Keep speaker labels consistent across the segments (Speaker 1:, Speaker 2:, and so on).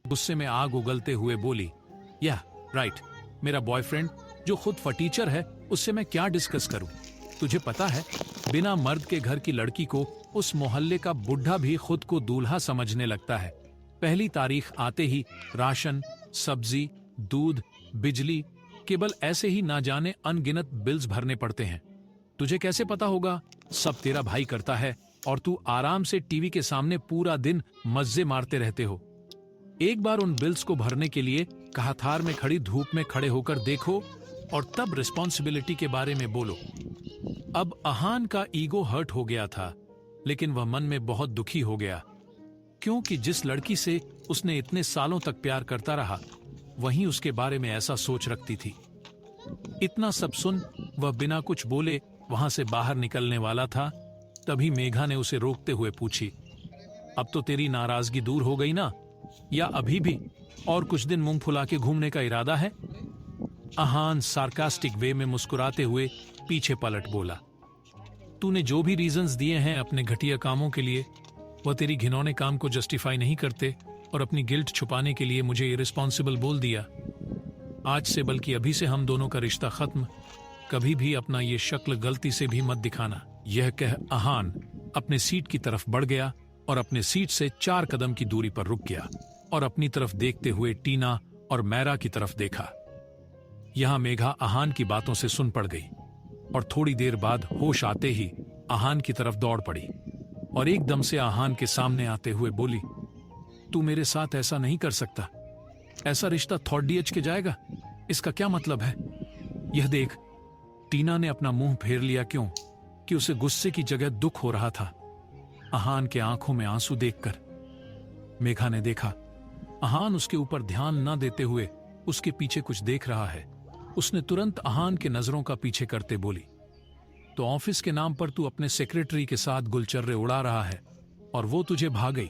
Speaker 1: गुस्से में आग उगलते हुए बोली, या राइट, मेरा बॉयफ्रेंड जो खुद फटीचर है, उससे मैं क्या डिस्कस करूं? तुझे पता है, बिना मर्द के घर की लड़की को उस मोहल्ले का बुढ़ा भी खुद को दूल्हा समझने लगता है। पहली तारीख आते ही राशन, सब्जी, दूध, बिजली, केवल ऐसे ही ना जाने अनगिनत बिल्स भरने पड़ते हैं। तुझे कैसे पता होगा? सब तेरा भाई करता है और तू आराम से टीवी के सामने पूरा दिन मजे मारते रहते हो। एक बार उन बिल्स को भरने के लिए कहाथार में खड़ी धूप में खड़े होकर देखो और तब रिस्पॉन्सिबिलिटी के बारे में बोलो। अब अहान का ईगो हर्ट हो गया था, लेकिन वह मन में बहुत दुखी हो गया, क्योंकि जिस लड़की से उसने इतने सालों तक प्यार करता रहा, वहीं उसके बारे में ऐसा सोच रखती थी। इतना सब सुन वह बिना कुछ बोले वहां से बाहर निकलने वाला था, तभी मेघा ने उसे रोकते हुए पूछी, अब तो तेरी नाराजगी दूर हो गई ना, या अभी भी और कुछ दिन मुंह फुला के घूमने का इरादा है? अहान सार्कास्टिक वे में मुस्कुराते हुए पीछे पलट बोला, तूने जो भी रीजंस दिए हैं अपने घटिया कामों के लिए, वह तेरी घिनौने काम को जस्टिफाई नहीं करते और अपनी गिल्ट छुपाने के लिए मुझे इररिस्पॉन्सिबल बोल दिया। आज से बल्कि अभी से हम दोनों का रिश्ता खत्म। कभी भी अपना ये शक्ल गलती से भी मत दिखाना। यह कह अहान अपने सीट की तरफ बढ़ गया और अपने सीट से 4 कदम की दूरी पर रुक गया और अपनी तरफ देखते हुए टीना और मैरा की तरफ देखा। यहां मेघा अहान की बातों से सुन पड़ गई और थोड़ी देर बाद होश आते ही अहान की तरफ दौड़ पड़ी और एकदम से अहान के सामने आते हुए बोली, तू मेरे साथ ऐसा नहीं कर सकता। ऐसा रिश्ता थॉट डीएच के जाएगा, इसका क्या मतलब है? यह देख, टीना ने अपना मुंह फेर लिया, क्यों कि उसे गुस्से की जगह दुख हो रहा था। अहान के आंखों में आंसू देखकर मेघा ने देखा अहान उसके ऊपर ध्यान न देते हुए उसके पीछे कुछ देख रहा है। उसने तुरंत अहान के नजरों का पीछे करते बोली, तो ऑफिस के नाम पर तू अपने सेक्रेटरी के साथ गुलचर्रे उड़ा रहा है और वो तुझे भा गई,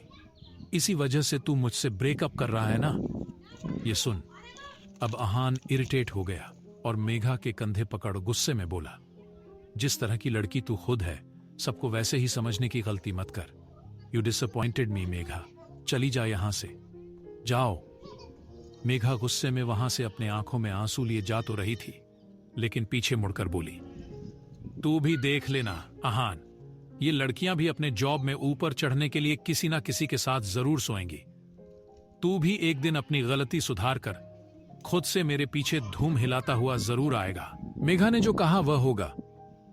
Speaker 1: इसी वजह से तू मुझसे ब्रेकअप कर रहा है ना? ये सुन। अब अहान इरिटेट हो गया और मेघा के कंधे पकड़ गुस्से में बोला, जिस तरह की लड़की तू खुद है, सबको वैसे ही समझने की गलती मत कर। यू डिसअपॉइंटेड मी मेघा, चली जा यहां से, जाओ। मेघा गुस्से में वहां से अपने आंखों में आंसू लिए जा तो रही थी, लेकिन पीछे मुड़कर बोली, तू भी देख लेना अहान, ये लड़कियां भी अपने जॉब में ऊपर चढ़ने के लिए किसी ना किसी के साथ जरूर सोएंगी। तू भी एक दिन अपनी गलती सुधार कर खुद से मेरे पीछे धूम हिलाता हुआ जरूर आएगा। मेघा ने जो कहा वह होगा।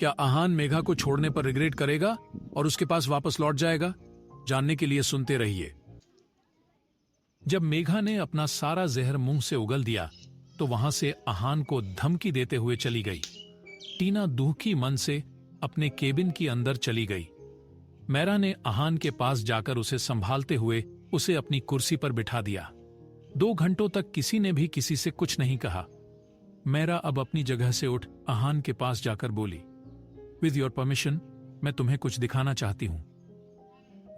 Speaker 1: क्या अहान मेघा को छोड़ने पर रिग्रेट करेगा और उसके पास वापस लौट जाएगा? जानने के लिए सुनते रहिए। जब मेघा ने अपना सारा जहर मुंह से उगल दिया तो वहां से अहान को धमकी देते हुए चली गई। टीना दुखी मन से अपने केबिन की अंदर चली गई। मैरा ने अहान के पास जाकर उसे संभालते हुए उसे अपनी कुर्सी पर बिठा दिया। 2 घंटों तक किसी ने भी किसी से कुछ नहीं कहा। मैरा अब अपनी जगह से उठ अहान के पास जाकर बोली, विद योर परमिशन, मैं तुम्हें कुछ दिखाना चाहती हूं।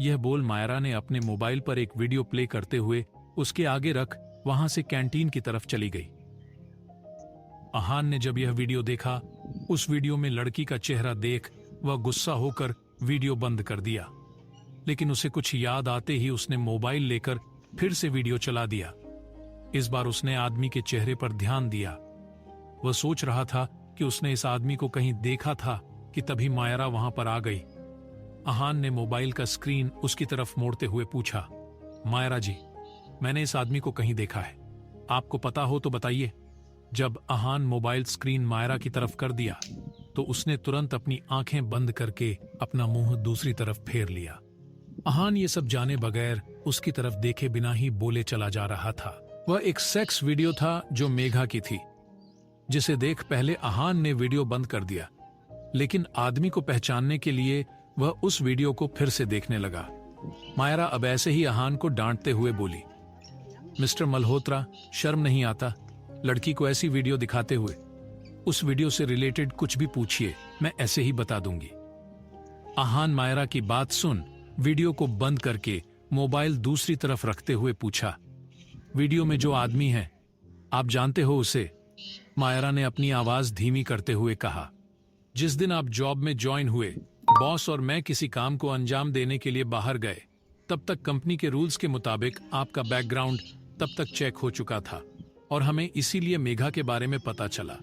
Speaker 1: यह बोल मायरा ने अपने मोबाइल पर एक वीडियो प्ले करते हुए उसके आगे रख वहां से कैंटीन की तरफ चली गई। अहान ने जब यह वीडियो देखा, उस वीडियो में लड़की का चेहरा देख वह गुस्सा होकर वीडियो बंद कर दिया, लेकिन उसे कुछ याद आते ही उसने मोबाइल लेकर फिर से वीडियो चला दिया। इस बार उसने आदमी के चेहरे पर ध्यान दिया। वह सोच रहा था कि उसने इस आदमी को कहीं देखा था कि तभी मायरा वहां पर आ गई। अहान ने मोबाइल का स्क्रीन उसकी तरफ मोड़ते हुए पूछा, मायरा जी, मैंने इस आदमी को कहीं देखा है, आपको पता हो तो बताइए। जब अहान मोबाइल स्क्रीन मायरा की तरफ कर दिया तो उसने तुरंत अपनी आंखें बंद करके अपना मुंह दूसरी तरफ फेर लिया। अहान ये सब जाने बगैर उसकी तरफ देखे बिना ही बोले चला जा रहा था। वह एक सेक्स वीडियो था जो मेघा की थी, जिसे देख पहले अहान ने वीडियो बंद कर दिया, लेकिन आदमी को पहचानने के लिए वह उस वीडियो को फिर से देखने लगा। मायरा अब ऐसे ही अहान को डांटते हुए बोली, मिस्टर मल्होत्रा, शर्म नहीं आता लड़की को ऐसी वीडियो दिखाते हुए? उस वीडियो से रिलेटेड कुछ भी पूछिए, मैं ऐसे ही बता दूंगी। अहान मायरा की बात सुन वीडियो को बंद करके मोबाइल दूसरी तरफ रखते हुए पूछा, वीडियो में जो आदमी है, आप जानते हो उसे? मायरा ने अपनी आवाज धीमी करते हुए कहा, जिस दिन आप जॉब में ज्वाइन हुए, बॉस और मैं किसी काम को अंजाम देने के लिए बाहर गए, तब तक कंपनी के रूल्स के मुताबिक आपका बैकग्राउंड तब तक चेक हो चुका था और हमें इसीलिए मेघा के बारे में पता चला।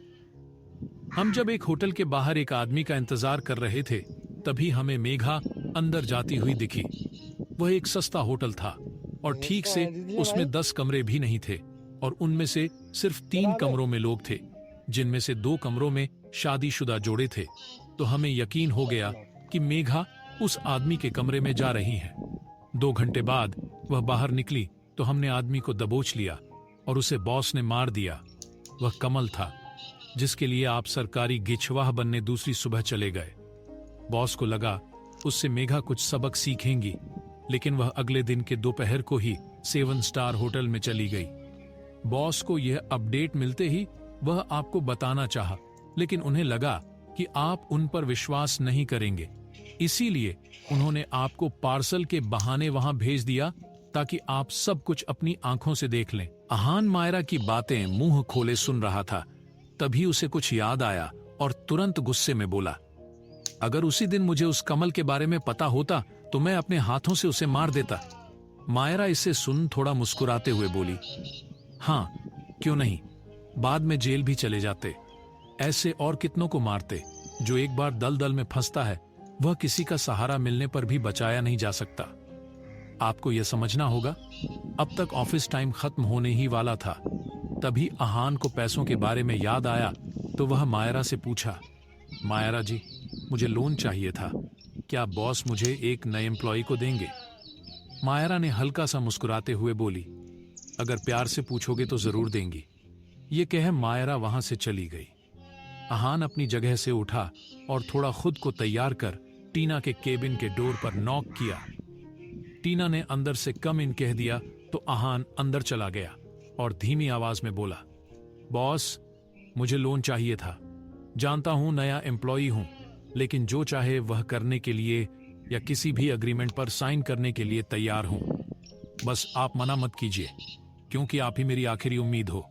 Speaker 1: हम जब एक होटल के बाहर एक आदमी का इंतजार कर रहे थे, तभी हमें मेघा अंदर जाती हुई दिखी। वह एक सस्ता होटल था और ठीक से उसमें 10 कमरे भी नहीं थे और उनमें से सिर्फ 3 कमरों में लोग थे, जिनमें से 2 कमरों में शादीशुदा जोड़े थे। तो हमें यकीन हो गया कि मेघा उस आदमी के कमरे में जा रही है। 2 घंटे बाद वह बाहर निकली तो हमने आदमी को दबोच लिया और उसे बॉस ने मार दिया। वह कमल था जिसके लिए आप सरकारी गिचवाह बनने दूसरी सुबह चले गए। बॉस को लगा उससे मेघा कुछ सबक सीखेंगी, लेकिन वह अगले दिन के दोपहर को ही 7 स्टार होटल में चली गई। बॉस को यह अपडेट मिलते ही वह आपको बताना चाहा, लेकिन उन्हें लगा कि आप उन पर विश्वास नहीं करेंगे, इसीलिए उन्होंने आपको पार्सल के बहाने वहां भेज दिया ताकि आप सब कुछ अपनी आंखों से देख लें। अहान मायरा की बातें मुंह खोले सुन रहा था। तभी उसे कुछ याद आया और तुरंत गुस्से में बोला, अगर उसी दिन मुझे उस कमल के बारे में पता होता तो मैं अपने हाथों से उसे मार देता। मायरा इसे सुन थोड़ा मुस्कुराते हुए बोली, हाँ क्यों नहीं, बाद में जेल भी चले जाते। ऐसे और कितनों को मारते। जो एक बार दलदल में फंसता है वह किसी का सहारा मिलने पर भी बचाया नहीं जा सकता। आपको यह समझना होगा। अब तक ऑफिस टाइम खत्म होने ही वाला था। तभी अहान को पैसों के बारे में याद आया तो वह मायरा से पूछा, मायरा जी मुझे लोन चाहिए था, क्या बॉस मुझे एक नए एम्प्लॉय को देंगे? मायरा ने हल्का सा मुस्कुराते हुए बोली, अगर प्यार से पूछोगे तो जरूर देंगी। ये कह मायरा वहां से चली गई। अहान अपनी जगह से उठा और थोड़ा खुद को तैयार कर टीना के केबिन के डोर पर नॉक किया। टीना ने अंदर से कम इन कह दिया तो अहान अंदर चला गया और धीमी आवाज में बोला, बॉस मुझे लोन चाहिए था। जानता हूं नया एम्प्लॉई हूं, लेकिन जो चाहे वह करने के लिए या किसी भी अग्रीमेंट पर साइन करने के लिए तैयार हूं। बस आप मना मत कीजिए, क्योंकि आप ही मेरी आखिरी उम्मीद हो।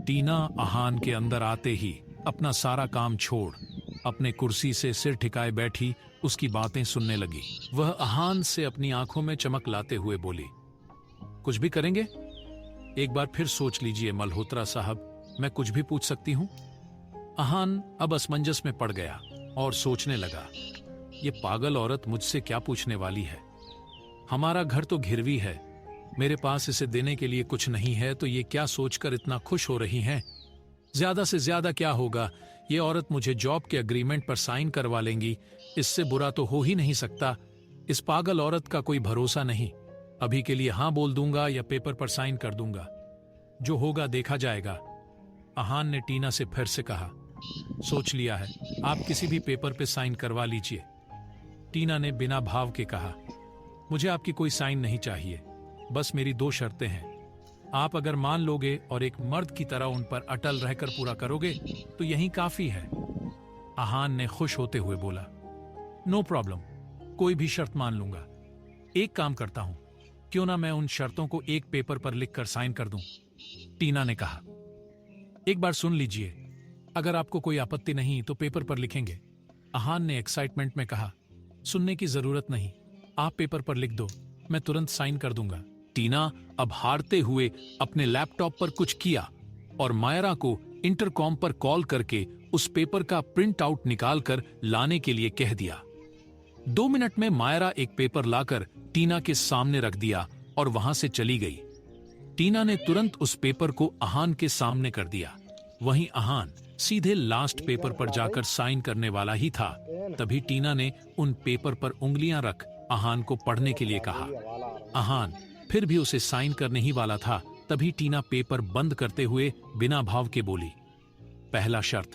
Speaker 1: टीना अहान के अंदर आते ही अपना सारा काम छोड़ अपने कुर्सी से सिर ठिकाए बैठी उसकी बातें सुनने लगी। वह अहान से अपनी आंखों में चमक लाते हुए बोली, कुछ भी करेंगे? एक बार फिर सोच लीजिए मल्होत्रा साहब, मैं कुछ भी पूछ सकती हूं? अहान अब असमंजस में पड़ गया और सोचने लगा, ये पागल औरत मुझसे क्या पूछने वाली है? हमारा घर तो घिरवी है, मेरे पास इसे देने के लिए कुछ नहीं है, तो ये क्या सोचकर इतना खुश हो रही हैं? ज्यादा से ज्यादा क्या होगा, ये औरत मुझे जॉब के अग्रीमेंट पर साइन करवा लेंगी, इससे बुरा तो हो ही नहीं सकता। इस पागल औरत का कोई भरोसा नहीं। अभी के लिए हाँ बोल दूंगा या पेपर पर साइन कर दूंगा, जो होगा देखा जाएगा। अहान ने टीना से फिर से कहा, सोच लिया है, आप किसी भी पेपर पे साइन करवा लीजिए। टीना ने बिना भाव के कहा, मुझे आपकी कोई साइन नहीं चाहिए, बस मेरी 2 शर्तें हैं। आप अगर मान लोगे और एक मर्द की तरह उन पर अटल रहकर पूरा करोगे तो यही काफी है। अहान ने खुश होते हुए बोला, नो प्रॉब्लम, कोई भी शर्त मान लूंगा। एक काम करता हूं, क्यों ना मैं उन शर्तों को एक पेपर पर लिखकर साइन कर दूं? टीना ने कहा, एक बार सुन लीजिए, अगर आपको कोई आपत्ति नहीं तो पेपर पर लिखेंगे। अहान ने एक्साइटमेंट में कहा, सुनने की जरूरत नहीं, आप पेपर पर लिख दो, मैं तुरंत साइन कर दूंगा। टीना अब हारते हुए अपने लैपटॉप पर कुछ किया और मायरा को इंटरकॉम पर कॉल करके उस पेपर का प्रिंट आउट निकालकर लाने के लिए कह दिया। 2 मिनट में मायरा एक पेपर लाकर टीना के सामने रख दिया और वहां से चली गई। टीना ने तुरंत उस पेपर को अहान के सामने कर दिया। वहीं अहान सीधे लास्ट पेपर पर जाकर साइन करने वाला ही था। तभी टीना ने उन पेपर पर उंगलियां रख अहान को पढ़ने के लिए कहा। अहान फिर भी उसे साइन करने ही वाला था, तभी टीना पेपर बंद करते हुए बिना भाव के बोली, पहला शर्त,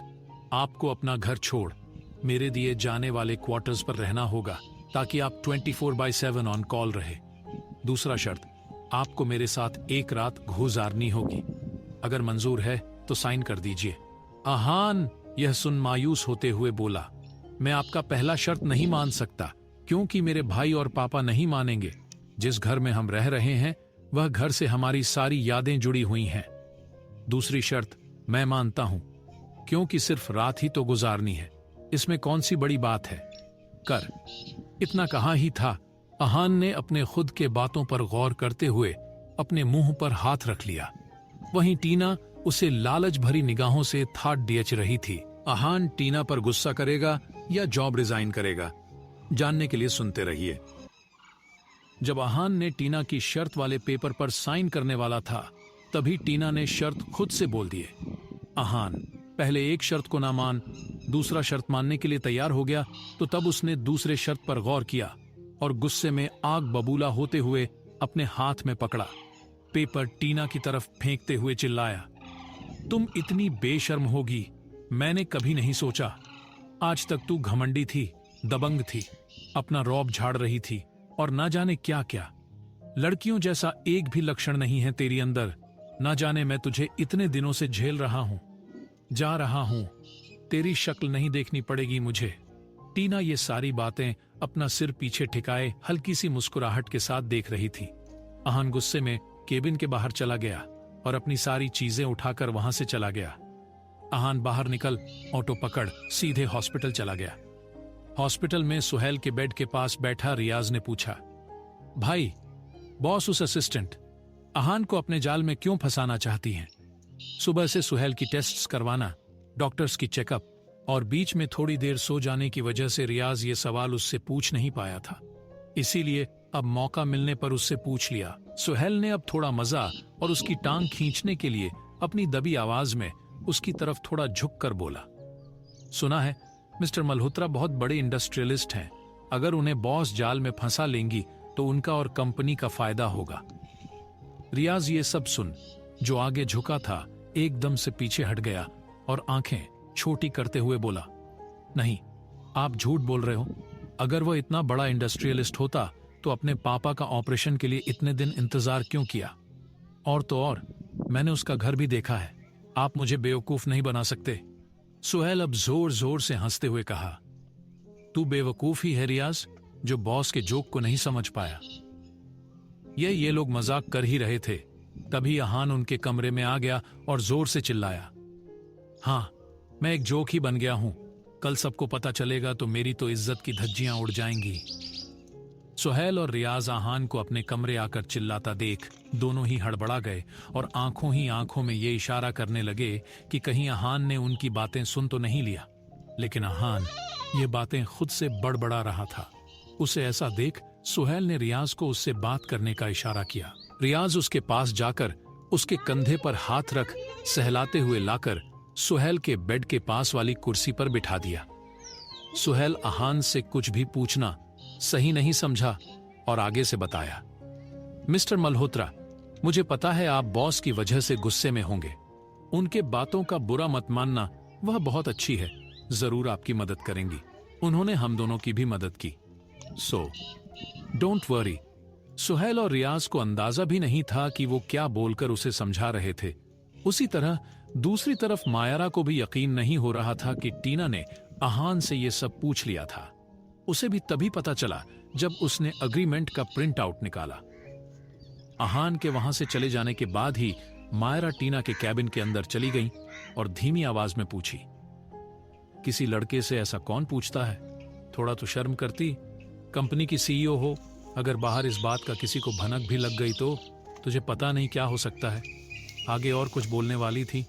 Speaker 1: आपको अपना घर छोड़ मेरे दिए जाने वाले क्वार्टर्स पर रहना होगा ताकि आप 24/7 ऑन कॉल रहे। दूसरा शर्त, आपको मेरे साथ एक रात गुजारनी होगी। अगर मंजूर है तो साइन कर दीजिए। अहान यह सुन मायूस होते हुए बोला, मैं आपका पहला शर्त नहीं मान सकता, क्योंकि मेरे भाई और पापा नहीं मानेंगे। जिस घर में हम रह रहे हैं वह घर से हमारी सारी यादें जुड़ी हुई हैं। दूसरी शर्त मैं मानता हूं, क्योंकि सिर्फ रात ही तो गुजारनी है, इसमें कौन सी बड़ी बात है, कर। इतना कहा ही था, अहान ने अपने खुद के बातों पर गौर करते हुए अपने मुंह पर हाथ रख लिया। वहीं टीना उसे लालच भरी निगाहों से थाट दियच रही थी। आहान टीना पर गुस्सा करेगा या जॉब रिजाइन करेगा, जानने के लिए सुनते रहिए। जब आहान ने टीना की शर्त वाले पेपर पर साइन करने वाला था, तभी टीना ने शर्त खुद से बोल दिए। आहान पहले एक शर्त को ना मान दूसरा शर्त मानने के लिए तैयार हो गया, तो तब उसने दूसरे शर्त पर गौर किया और गुस्से में आग बबूला होते हुए अपने हाथ में पकड़ा। पेपर टीना की तरफ फेंकते हुए चिल्लाया, तुम इतनी बेशर्म होगी मैंने कभी नहीं सोचा। आज तक तू घमंडी थी, दबंग थी, अपना रौब झाड़ रही थी और ना जाने क्या क्या। लड़कियों जैसा एक भी लक्षण नहीं है तेरी अंदर। ना जाने मैं तुझे इतने दिनों से झेल रहा हूं, जा रहा हूं, तेरी शक्ल नहीं देखनी पड़ेगी मुझे। टीना ये सारी बातें अपना सिर पीछे ठिकाए हल्की सी मुस्कुराहट के साथ देख रही थी। आहान गुस्से में केबिन के बाहर चला गया और अपनी सारी चीजें उठाकर वहां से चला गया। आहान बाहर निकल ऑटो पकड़ सीधे हॉस्पिटल चला गया। हॉस्पिटल में सुहेल के बेड के पास बैठा रियाज ने पूछा, भाई बॉस उस असिस्टेंट आहान को अपने जाल में क्यों फंसाना चाहती हैं? सुबह से सुहेल की टेस्ट्स करवाना, डॉक्टर्स की चेकअप और बीच में थोड़ी देर सो जाने की वजह से रियाज ये सवाल उससे पूछ नहीं पाया था। इसीलिए अब मौका मिलने पर उससे पूछ लिया। सुहेल ने अब थोड़ा मजा और उसकी टांग खींचने के लिए अपनी दबी आवाज में उसकी तरफ थोड़ा झुक कर बोला, सुना है मिस्टर मल्होत्रा बहुत बड़े इंडस्ट्रियलिस्ट हैं। अगर उन्हें बॉस जाल में फंसा लेंगी तो उनका और कंपनी का फायदा होगा। रियाज ये सब सुन जो आगे झुका था एकदम से पीछे हट गया और आंखें छोटी करते हुए बोला, नहीं आप झूठ बोल रहे हो। अगर वह इतना बड़ा इंडस्ट्रियलिस्ट होता तो अपने पापा का ऑपरेशन के लिए इतने दिन इंतजार क्यों किया? और तो और मैंने उसका घर भी देखा है, आप मुझे बेवकूफ नहीं बना सकते। सुहेल अब जोर जोर से हंसते हुए कहा, तू बेवकूफ ही है रियाज, जो बॉस के जोक को नहीं समझ पाया। ये लोग मजाक कर ही रहे थे, तभी आहान उनके कमरे में आ गया और जोर से चिल्लाया, हाँ मैं एक जोक ही बन गया हूं, कल सबको पता चलेगा तो मेरी तो इज्जत की धज्जियां उड़ जाएंगी। सुहेल और रियाज आहान को अपने कमरे आकर चिल्लाता देख दोनों ही हड़बड़ा गए और आंखों ही आंखों में ये इशारा करने लगे कि कहीं आहान ने उनकी बातें सुन तो नहीं लिया। लेकिन आहान ये बातें खुद से बड़बड़ा रहा था। उसे ऐसा देख सुहेल ने रियाज को उससे बात करने का इशारा किया। रियाज उसके पास जाकर उसके कंधे पर हाथ रख सहलाते हुए लाकर सुहेल के बेड के पास वाली कुर्सी पर बिठा दिया। सुहेल आहान से कुछ भी पूछना सही नहीं समझा और आगे से बताया, मिस्टर मल्होत्रा मुझे पता है आप बॉस की वजह से गुस्से में होंगे। उनके बातों का बुरा मत मानना, वह बहुत अच्छी है, जरूर आपकी मदद करेंगी। उन्होंने हम दोनों की भी मदद की, सो डोंट वरी। सुहेल और रियाज को अंदाजा भी नहीं था कि वो क्या बोलकर उसे समझा रहे थे। उसी तरह दूसरी तरफ मायरा को भी यकीन नहीं हो रहा था कि टीना ने आहान से ये सब पूछ लिया था। उसे भी तभी पता चला जब उसने अग्रीमेंट का प्रिंट आउट निकाला। आहान के वहां से चले जाने के बाद ही मायरा टीना के कैबिन के अंदर चली गई और धीमी आवाज में पूछी, किसी लड़के से ऐसा कौन पूछता है? थोड़ा तो शर्म करती। कंपनी की सीईओ हो, अगर बाहर इस बात का किसी को भनक भी लग गई तो तुझे पता नहीं क्या हो सकता है। आगे और कुछ बोलने वाली थी,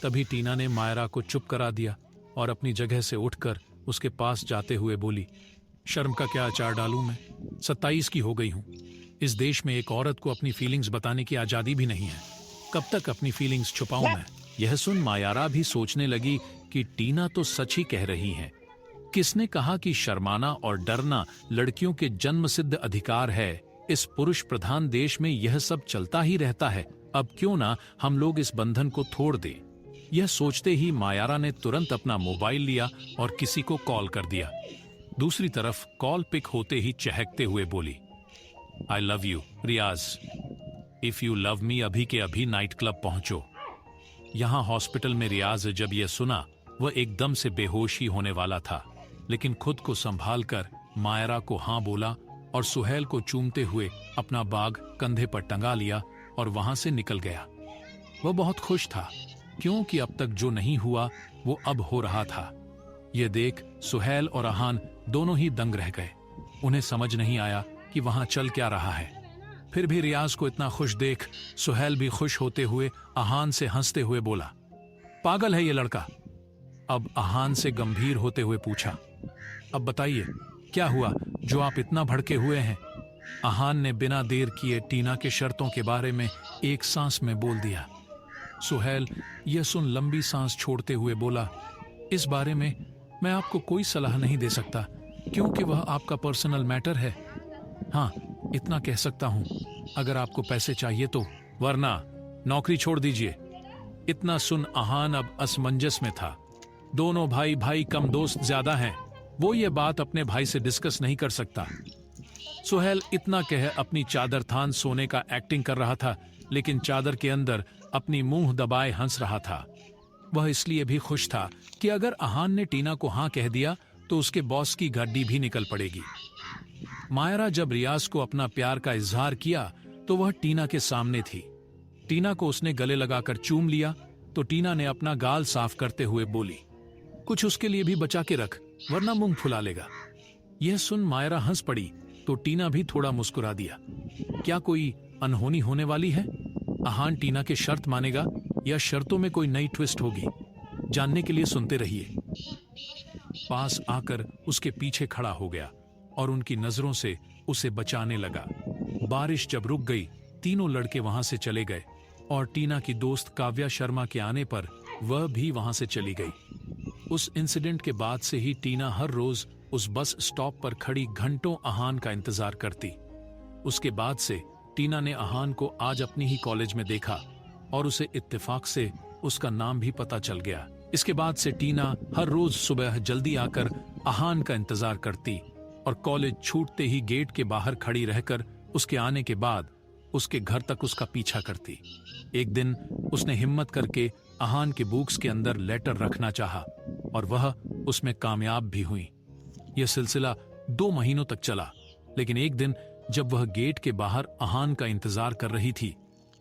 Speaker 1: तभी टीना ने मायरा को चुप करा दिया और अपनी जगह से उठकर उसके पास जाते हुए बोली, शर्म का क्या अचार डालूं मैं? 27 की हो गई हूं। इस देश में एक औरत को अपनी फीलिंग्स बताने की आजादी भी नहीं है। कब तक अपनी फीलिंग्स छुपाऊं मैं? यह सुन मायरा भी सोचने लगी कि टीना तो सच ही कह रही है। किसने कहा कि शर्माना और डरना लड़कियों के जन्मसिद्ध अधिकार है? इस पुरुष प्रधान देश में यह सब चलता ही रहता है। अब क्यों ना हम लोग इस बंधन को तोड़ दें? यह सोचते ही मायारा ने तुरंत अपना मोबाइल लिया और किसी को कॉल कर दिया। दूसरी तरफ कॉल पिक होते ही चहकते हुए बोली, I love you Riyaz, if you love me अभी के अभी नाइट क्लब पहुंचो। यहां हॉस्पिटल में रियाज जब यह सुना वह एकदम से बेहोश ही होने वाला था, लेकिन खुद को संभाल कर मायरा को हां बोला और सुहेल को चूमते हुए अपना बाग कंधे पर टंगा लिया और वहां से निकल गया। वह बहुत खुश था क्योंकि अब तक जो नहीं हुआ वो अब हो रहा था। यह देख सुहेल और आहान दोनों ही दंग रह गए। उन्हें समझ नहीं आया कि वहां चल क्या रहा है। फिर भी रियाज को इतना खुश देख सुहेल भी खुश होते हुए अहान से हंसते हुए बोला, पागल है ये लड़का। अब अहान से गंभीर होते हुए पूछा, अब बताइए क्या हुआ जो आप इतना भड़के हुए हैं? अहान ने बिना देर किए टीना के शर्तों के बारे में एक सांस में बोल दिया। सुहेल यह सुन लंबी सांस छोड़ते हुए बोला, इस बारे में मैं आपको कोई सलाह नहीं दे सकता क्योंकि वह आपका पर्सनल मैटर है। हाँ, इतना कह सकता हूं, अगर आपको पैसे चाहिए तो, वरना नौकरी छोड़ दीजिए। इतना सुन अहान अब असमंजस में था। दोनों भाई भाई कम दोस्त ज्यादा हैं, वो ये बात अपने भाई से डिस्कस नहीं कर सकता। सुहेल इतना कह अपनी चादर थान सोने का एक्टिंग कर रहा था, लेकिन चादर के अंदर अपनी मुंह दबाए हंस रहा था। वह इसलिए भी खुश था कि अगर अहान ने टीना को हाँ कह दिया तो उसके बॉस की गड्डी भी निकल पड़ेगी। मायरा जब रियाज को अपना प्यार का इजहार किया तो वह टीना के सामने थी। टीना को उसने गले लगाकर चूम लिया तो टीना ने अपना गाल साफ करते हुए बोली, कुछ उसके लिए भी बचा के रख वरना मुंह फुला लेगा। यह सुन मायरा हंस पड़ी तो टीना भी थोड़ा मुस्कुरा दिया। क्या कोई अनहोनी होने वाली है? अहान टीना के शर्त मानेगा या शर्तों में कोई नई ट्विस्ट होगी? जानने के लिए सुनते रहिए। पास आकर उसके पीछे खड़ा हो गया और उनकी नजरों से उसे बचाने लगा। बारिश जब रुक गई, तीनों लड़के वहां से चले गए और टीना की दोस्त काव्या शर्मा के आने पर वह भी वहां से चली गई। उस इंसिडेंट के बाद से ही टीना हर रोज उस बस स्टॉप पर खड़ी घंटों अहान का इंतजार करती। उसके बाद से टीना ने अहान को आज अपनी ही कॉलेज में देखा और उसे इत्तेफाक से उसका नाम भी पता चल गया। इसके बाद से टीना हर रोज सुबह जल्दी आकर अहान का इंतजार करती और कॉलेज छूटते ही गेट के बाहर खड़ी रहकर उसके आने के बाद उसके घर तक उसका पीछा करती। एक दिन उसने हिम्मत करके अहान के बुक्स के अंदर लेटर रखना चाहा और वह उसमें कामयाब भी हुई। यह सिलसिला 2 महीनों तक चला, लेकिन एक दिन जब वह गेट के बाहर अहान का इंतजार कर रही थी,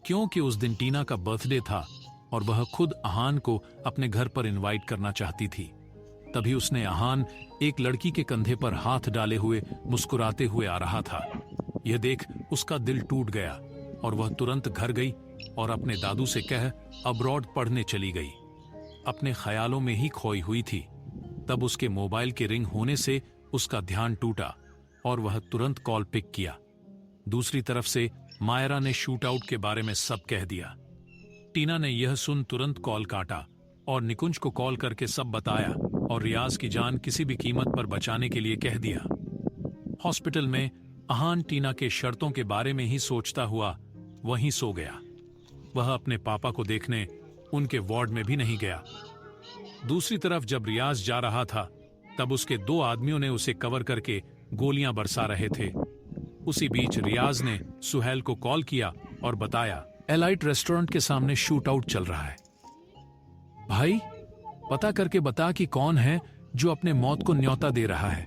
Speaker 1: क्योंकि उस दिन टीना का बर्थडे था और वह खुद अहान को अपने घर पर इनवाइट करना चाहती थी, तभी उसने अहान एक लड़की के कंधे पर हाथ डाले हुए मुस्कुराते हुए आ रहा था। यह देख उसका दिल टूट गया और वह तुरंत घर गई और अपने दादू से कह अब्रॉड पढ़ने चली गई। अपने ख्यालों में ही खोई हुई थी। तब उसके मोबाइल के रिंग होने से उसका ध्यान टूटा और वह तुरंत कॉल पिक किया। दूसरी तरफ से मायरा ने शूट आउट के बारे में सब कह दिया। टीना ने यह सुन तुरंत कॉल काटा और निकुंज को कॉल करके सब बताया और रियाज की जान किसी भी कीमत पर बचाने के लिए कह दिया। हॉस्पिटल में अहान टीना के शर्तों के बारे में ही सोचता हुआ वहीं सो गया। वह अपने पापा को देखने उनके वार्ड में भी नहीं गया। दूसरी तरफ जब रियाज जा रहा था तब उसके 2 आदमियों ने उसे कवर करके गोलियां बरसा रहे थे। उसी बीच रियाज ने सुहेल को कॉल किया और बताया, एलाइट रेस्टोरेंट के सामने शूट आउट चल रहा है। भाई, पता करके बता कि कौन है जो अपने मौत को न्योता दे रहा है।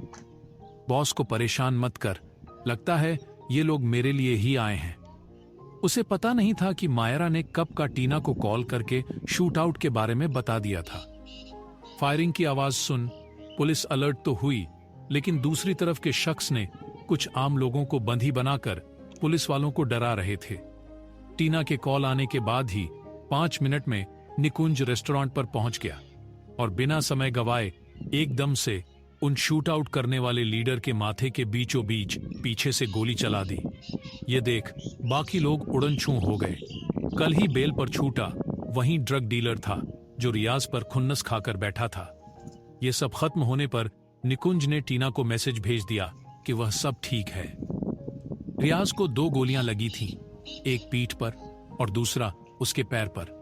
Speaker 1: बॉस को परेशान मत कर, लगता है ये लोग मेरे लिए ही आए हैं। उसे पता नहीं था कि मायरा ने कब का टीना को कॉल करके शूट आउट के बारे में बता दिया था। फायरिंग की आवाज सुन पुलिस अलर्ट तो हुई, लेकिन दूसरी तरफ के शख्स ने कुछ आम लोगों को बंधी बनाकर पुलिस वालों को डरा रहे थे। टीना के कॉल आने के बाद ही 5 मिनट में निकुंज रेस्टोरेंट पर पहुंच गया और बिना समय गवाए एकदम से उन शूट आउट करने वाले लीडर के माथे के बीचों बीच पीछे से गोली चला दी। ये देख बाकी लोग उड़न छू हो गए। कल ही बेल पर छूटा वहीं ड्रग डीलर था जो रियाज पर खुन्नस खाकर बैठा था। ये सब खत्म होने पर निकुंज ने टीना को मैसेज भेज दिया कि वह सब ठीक है। रियाज को 2 गोलियां लगी थीं, एक पीठ पर और दूसरा उसके पैर पर।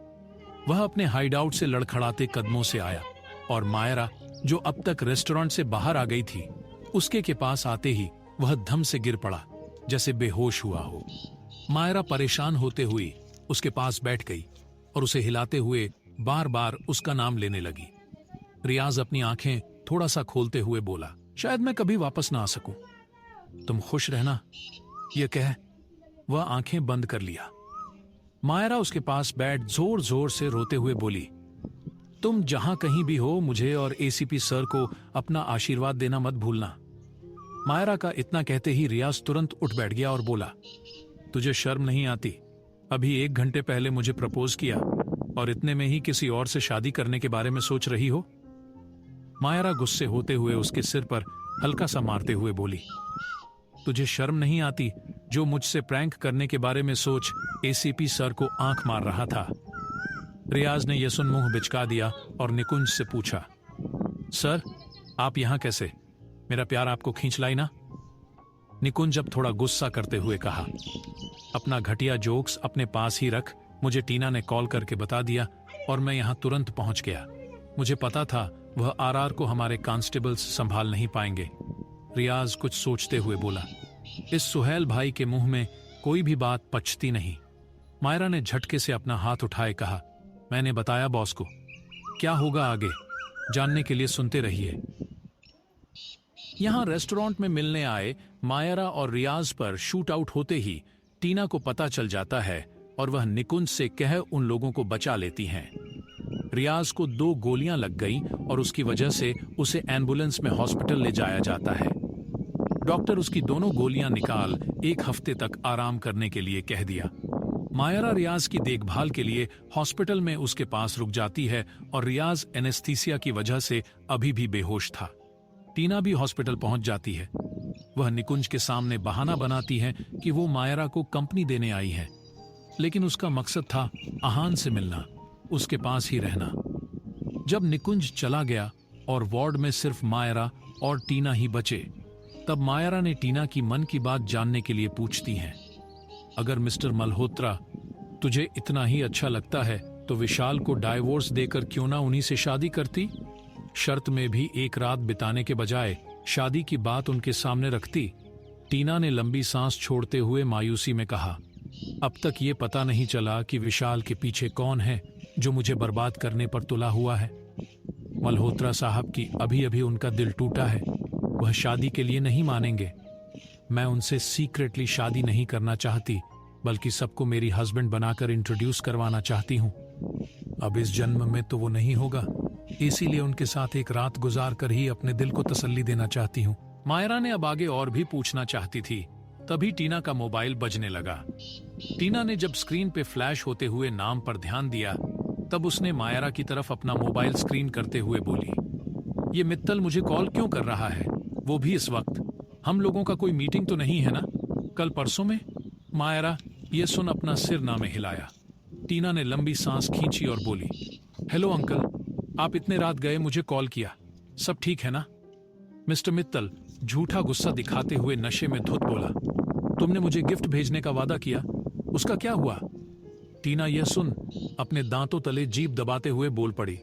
Speaker 1: वह अपने हाइडआउट से लड़खड़ाते कदमों से आया और मायरा, जो अब तक रेस्टोरेंट से बाहर आ गई थी, उसके के पास आते ही वह धम से गिर पड़ा जैसे बेहोश हुआ हो। मायरा परेशान होते हुए उसके पास बैठ गई और उसे हिलाते हुए बार बार उसका नाम लेने लगी। रियाज अपनी आंखें थोड़ा सा खोलते हुए बोला, शायद मैं कभी वापस ना आ सकूं, तुम खुश रहना। यह कह वह आंखें बंद कर लिया। मायरा उसके पास बैठ जोर जोर से रोते हुए बोली, तुम जहां कहीं भी हो मुझे और एसीपी सर को अपना आशीर्वाद देना मत भूलना। मायरा का इतना कहते ही रियाज तुरंत उठ बैठ गया और बोला, तुझे शर्म नहीं आती? अभी 1 घंटे पहले मुझे प्रपोज किया और इतने में ही किसी और से शादी करने के बारे में सोच रही हो? मायरा गुस्से होते हुए उसके सिर पर हल्का सा मारते हुए बोली, तुझे शर्म नहीं आती जो मुझसे प्रैंक करने के बारे में सोच एसीपी सर को आंख मार रहा था? रियाज ने यह सुन मुंह बिचका दिया और निकुंज से पूछा, सर आप यहां कैसे? मेरा प्यार आपको खींच लाई ना? निकुंज अब थोड़ा गुस्सा करते हुए कहा, अपना घटिया जोक्स अपने पास ही रख। मुझे टीना ने कॉल करके बता दिया और मैं यहां तुरंत पहुंच गया। मुझे पता था वह आरआर को हमारे कांस्टेबल्स संभाल नहीं पाएंगे। रियाज कुछ सोचते हुए बोला, इस सुहेल भाई के मुंह में कोई भी बात पचती नहीं। मायरा ने झटके से अपना हाथ उठाए कहा, मैंने बताया बॉस को। क्या होगा आगे जानने के लिए सुनते रहिए। यहां रेस्टोरेंट में मिलने आए मायरा और रियाज पर शूट आउट होते ही टीना को पता चल जाता है और वह निकुंज से कह उन लोगों को बचा लेती हैं। रियाज को 2 गोलियां लग गई और उसकी वजह से उसे एम्बुलेंस में हॉस्पिटल ले जाया जाता है। डॉक्टर उसकी दोनों गोलियां निकाल 1 हफ्ते तक आराम करने के लिए कह दिया। मायरा रियाज की देखभाल के लिए हॉस्पिटल में उसके पास रुक जाती है और रियाज एनेस्थीसिया की वजह से अभी भी बेहोश था। टीना भी हॉस्पिटल पहुंच जाती है। वह निकुंज के सामने बहाना बनाती है कि वो मायरा को कंपनी देने आई है, लेकिन उसका मकसद था आहान से मिलना, उसके पास ही रहना। जब निकुंज चला गया और वार्ड में सिर्फ मायरा और टीना ही बचे, तब मायरा ने टीना की मन की बात जानने के लिए पूछती हैं, अगर मिस्टर मल्होत्रा तुझे इतना ही अच्छा लगता है तो विशाल को डाइवोर्स देकर क्यों ना उन्हीं से शादी करती? शर्त में भी 1 रात बिताने के बजाय शादी की बात उनके सामने रखती। टीना ने लंबी सांस छोड़ते हुए मायूसी में कहा, अब तक ये पता नहीं चला कि विशाल के पीछे कौन है जो मुझे बर्बाद करने पर तुला हुआ है। मल्होत्रा साहब की अभी अभी उनका दिल टूटा है, वह शादी के लिए नहीं मानेंगे। मैं उनसे सीक्रेटली शादी नहीं करना चाहती, बल्कि सबको मेरी हस्बैंड बनाकर इंट्रोड्यूस करवाना चाहती हूँ। अब इस जन्म में तो वो नहीं होगा, इसीलिए उनके साथ 1 रात गुजार कर ही अपने दिल को तसल्ली देना चाहती हूँ। मायरा ने अब आगे और भी पूछना चाहती थी, तभी टीना का मोबाइल बजने लगा। टीना ने जब स्क्रीन पे फ्लैश होते हुए नाम पर ध्यान दिया, तब उसने मायरा की तरफ अपना मोबाइल स्क्रीन करते हुए बोली, ये मित्तल मुझे कॉल क्यों कर रहा है, वो भी इस वक्त? हम लोगों का कोई मीटिंग तो नहीं है ना, कल परसों में? मायरा ये सुन अपना सिर ना में हिलाया। टीना ने लंबी सांस खींची और बोली, हेलो अंकल, आप इतने रात गए मुझे कॉल किया, सब ठीक है ना? मिस्टर मित्तल झूठा गुस्सा दिखाते हुए नशे में धुत बोला, तुमने मुझे गिफ्ट भेजने का वादा किया, उसका क्या हुआ? टीना यह सुन अपने दांतों तले जीभ दबाते हुए बोल पड़ी,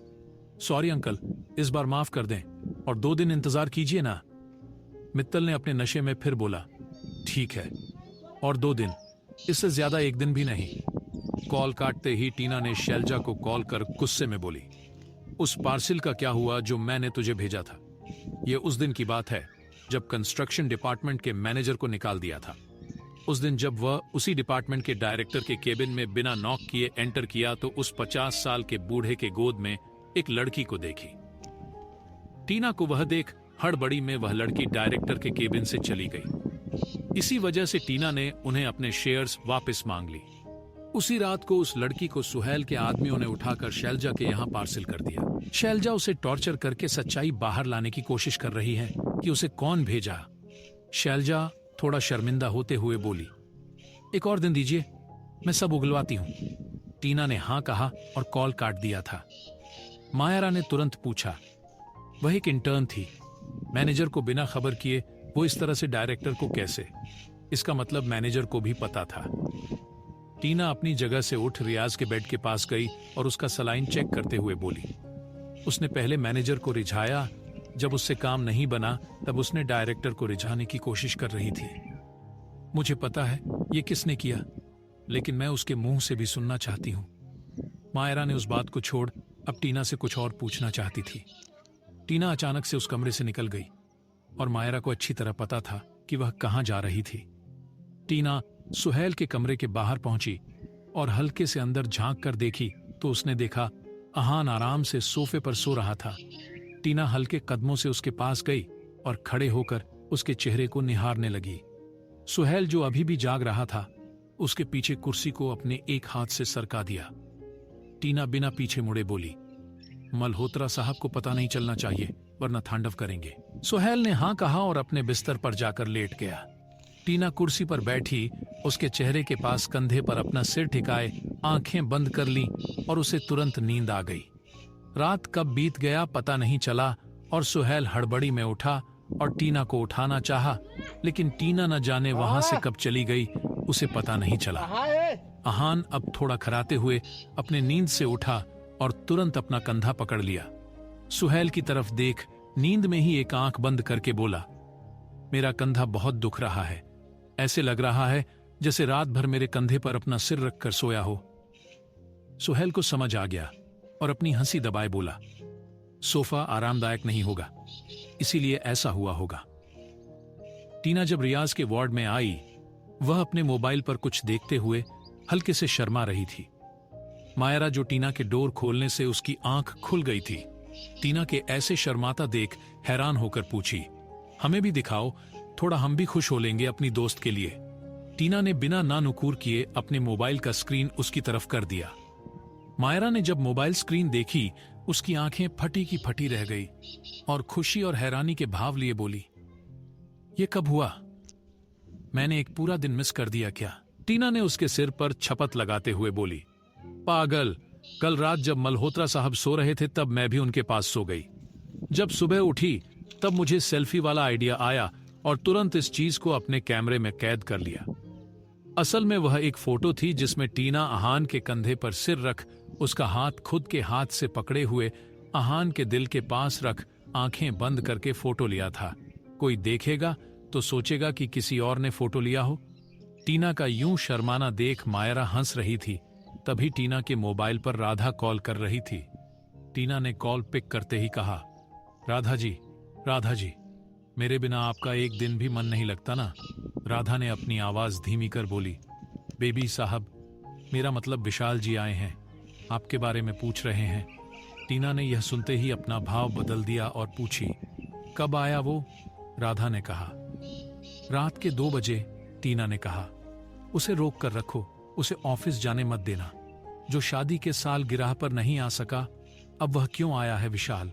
Speaker 1: सॉरी अंकल, इस बार माफ कर दें और 2 दिन इंतजार कीजिए ना। मित्तल ने अपने नशे में फिर बोला, ठीक है, और 2 दिन, इससे ज्यादा 1 दिन भी नहीं। कॉल काटते ही टीना ने शैलजा को कॉल कर गुस्से में बोली, उस पार्सिल का क्या हुआ जो मैंने तुझे भेजा था? यह उस दिन की बात है जब कंस्ट्रक्शन डिपार्टमेंट के मैनेजर को निकाल दिया था। उस दिन जब वह उसी डिपार्टमेंट के डायरेक्टर के केबिन में बिना नॉक किए एंटर किया तो उस 50 साल के बूढ़े के गोद में एक लड़की को देखी। टीना को वह देख हड़बड़ी में वह लड़की डायरेक्टर के केबिन से चली गई। इसी वजह से टीना ने उन्हें अपने शेयर्स वापस मांग ली। उसी रात को उस लड़की को सुहेल के आदमियों ने उठाकर शैलजा के यहाँ पार्सल कर दिया। शैलजा उसे टॉर्चर करके सच्चाई बाहर लाने की कोशिश कर रही है कि उसे कौन भेजा। शैलजा थोड़ा शर्मिंदा होते हुए बोली, 1 और दिन दीजिए, मैं सब उगलवाती हूँ। टीना ने हाँ कहा और कॉल काट दिया था। मायरा ने तुरंत पूछा, वह एक इंटर्न थी, मैनेजर को बिना खबर किए वो इस तरह से डायरेक्टर को कैसे? इसका मतलब मैनेजर को भी पता था। टीना अपनी जगह से उठ रियाज के बेड के पास गई और उसका सलाइन चेक करते हुए बोली, उसने पहले मैनेजर को रिझाया, जब उससे काम नहीं बना तब उसने डायरेक्टर को रिझाने की कोशिश कर रही थी। मुझे पता है ये किसने किया, लेकिन मैं उसके मुंह से भी सुनना चाहती हूँ। मायरा ने उस बात को छोड़ अब टीना से कुछ और पूछना चाहती थी। टीना अचानक से उस कमरे से निकल गई और मायरा को अच्छी तरह पता था कि वह कहां जा रही थी। टीना सुहेल के कमरे के बाहर पहुंची और हल्के से अंदर झांक कर देखी तो उसने देखा आहान आराम से सोफे पर सो रहा था। टीना हल्के कदमों से उसके पास गई और खड़े होकर उसके चेहरे को निहारने लगी। सुहेल जो अभी भी जाग रहा था, उसके पीछे कुर्सी को अपने एक हाथ से सरका दिया। टीना बिना पीछे मुड़े बोली, मल्होत्रा साहब को पता नहीं चलना चाहिए वरना तांडव करेंगे। सुहेल ने हाँ कहा और अपने बिस्तर पर जाकर लेट गया। टीना कुर्सी पर बैठी उसके चेहरे के पास कंधे पर अपना सिर ठिकाए आंखें बंद कर ली और उसे तुरंत नींद आ गई। रात कब बीत गया पता नहीं चला और सुहेल हड़बड़ी में उठा और टीना को उठाना चाहा, लेकिन टीना न जाने वहां से कब चली गई उसे पता नहीं चला। अहान अब थोड़ा खराते हुए अपने नींद से उठा और तुरंत अपना कंधा पकड़ लिया। सुहेल की तरफ देख नींद में ही एक आंख बंद करके बोला, मेरा कंधा बहुत दुख रहा है, ऐसे लग रहा है जैसे रात भर मेरे कंधे पर अपना सिर रखकर सोया हो। सुहेल को समझ आ गया और अपनी हंसी दबाए बोला, सोफा आरामदायक नहीं होगा, इसीलिए ऐसा हुआ होगा। टीना जब रियाज के वार्ड में आई, वह अपने मोबाइल पर कुछ देखते हुए हल्के से शर्मा रही थी। मायरा जो टीना के डोर खोलने से उसकी आंख खुल गई थी, टीना के ऐसे शर्माता देख हैरान होकर पूछी, हमें भी दिखाओ, थोड़ा हम भी खुश हो लेंगे अपनी दोस्त के लिए। टीना ने बिना ना नुकुर किए अपने मोबाइल का स्क्रीन उसकी तरफ कर दिया। मायरा ने जब मोबाइल स्क्रीन देखी, उसकी आंखें फटी की फटी रह गई और खुशी और हैरानी के भाव लिए बोली, ये कब हुआ? मैंने एक पूरा दिन मिस कर दिया क्या? टीना ने उसके सिर पर छपत लगाते हुए बोली, पागल, कल रात जब मल्होत्रा साहब सो रहे थे तब मैं भी उनके पास सो गई। जब सुबह उठी तब मुझे सेल्फी वाला आइडिया आया और तुरंत इस चीज को अपने कैमरे में कैद कर लिया। असल में वह एक फोटो थी जिसमें टीना अहान के कंधे पर सिर रख उसका हाथ खुद के हाथ से पकड़े हुए अहान के दिल के पास रख आंखें बंद करके फोटो लिया था। कोई देखेगा तो सोचेगा कि किसी और ने फोटो लिया हो। टीना का यूं शर्माना देख मायरा हंस रही थी। तभी टीना के मोबाइल पर राधा कॉल कर रही थी। टीना ने कॉल पिक करते ही कहा, राधा जी, मेरे बिना आपका एक दिन भी मन नहीं लगता ना? राधा ने अपनी आवाज धीमी कर बोली, बेबी साहब, मेरा मतलब विशाल जी आए हैं, आपके बारे में पूछ रहे हैं। टीना ने यह सुनते ही अपना भाव बदल दिया और पूछी, कब आया वो? राधा ने कहा, रात के 2 बजे। टीना ने कहा, उसे रोक कर रखो, उसे ऑफिस जाने मत देना। जो शादी के साल गिराह पर नहीं आ सका, अब वह क्यों आया है विशाल?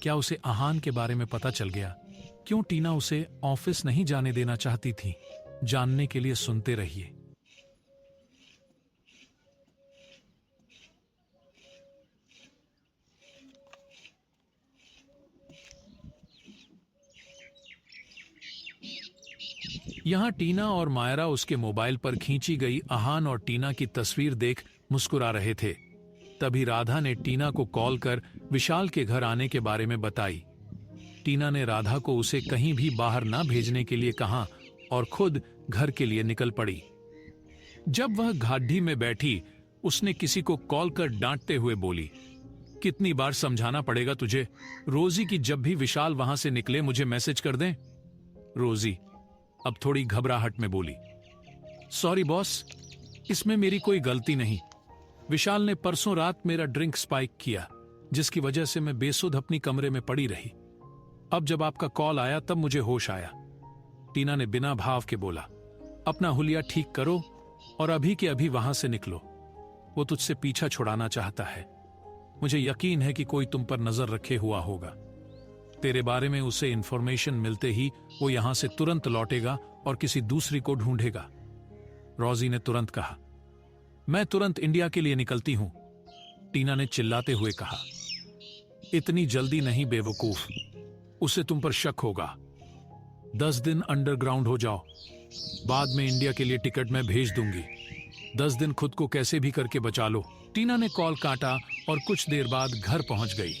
Speaker 1: क्या उसे अहान के बारे में पता चल गया? क्यों टीना उसे ऑफिस नहीं जाने देना चाहती थी? जानने के लिए सुनते रहिए। यहां टीना और मायरा उसके मोबाइल पर खींची गई अहान और टीना की तस्वीर देख मुस्कुरा रहे थे। तभी राधा ने टीना को कॉल कर विशाल के घर आने के बारे में बताई। टीना ने राधा को उसे कहीं भी बाहर ना भेजने के लिए कहा और खुद घर के लिए निकल पड़ी। जब वह गाड़ी में बैठी, उसने किसी को कॉल कर डांटते हुए बोली, कितनी बार समझाना पड़ेगा तुझे? रोजी की जब भी विशाल वहां से निकले मुझे मैसेज कर दें। रोजी अब थोड़ी घबराहट में बोली, सॉरी बॉस, इसमें मेरी कोई गलती नहीं। विशाल ने परसों रात मेरा ड्रिंक स्पाइक किया, जिसकी वजह से मैं बेसुध अपनी कमरे में पड़ी रही। अब जब आपका कॉल आया तब मुझे होश आया। टीना ने बिना भाव के बोला, अपना हुलिया ठीक करो और अभी के अभी वहां से निकलो। वो तुझसे पीछा छुड़ाना चाहता है। मुझे यकीन है कि कोई तुम पर नजर रखे हुआ होगा। तेरे बारे में उसे इंफॉर्मेशन मिलते ही वो यहां से तुरंत लौटेगा और किसी दूसरी को ढूंढेगा। रोजी ने तुरंत कहा, मैं तुरंत इंडिया के लिए निकलती हूं। टीना ने चिल्लाते हुए कहा, इतनी जल्दी नहीं बेवकूफ, उसे तुम पर शक होगा। 10 दिन अंडरग्राउंड हो जाओ, बाद में इंडिया के लिए टिकट मैं भेज दूंगी। 10 दिन खुद को कैसे भी करके बचा लो। टीना ने कॉल काटा और कुछ देर बाद घर पहुंच गई।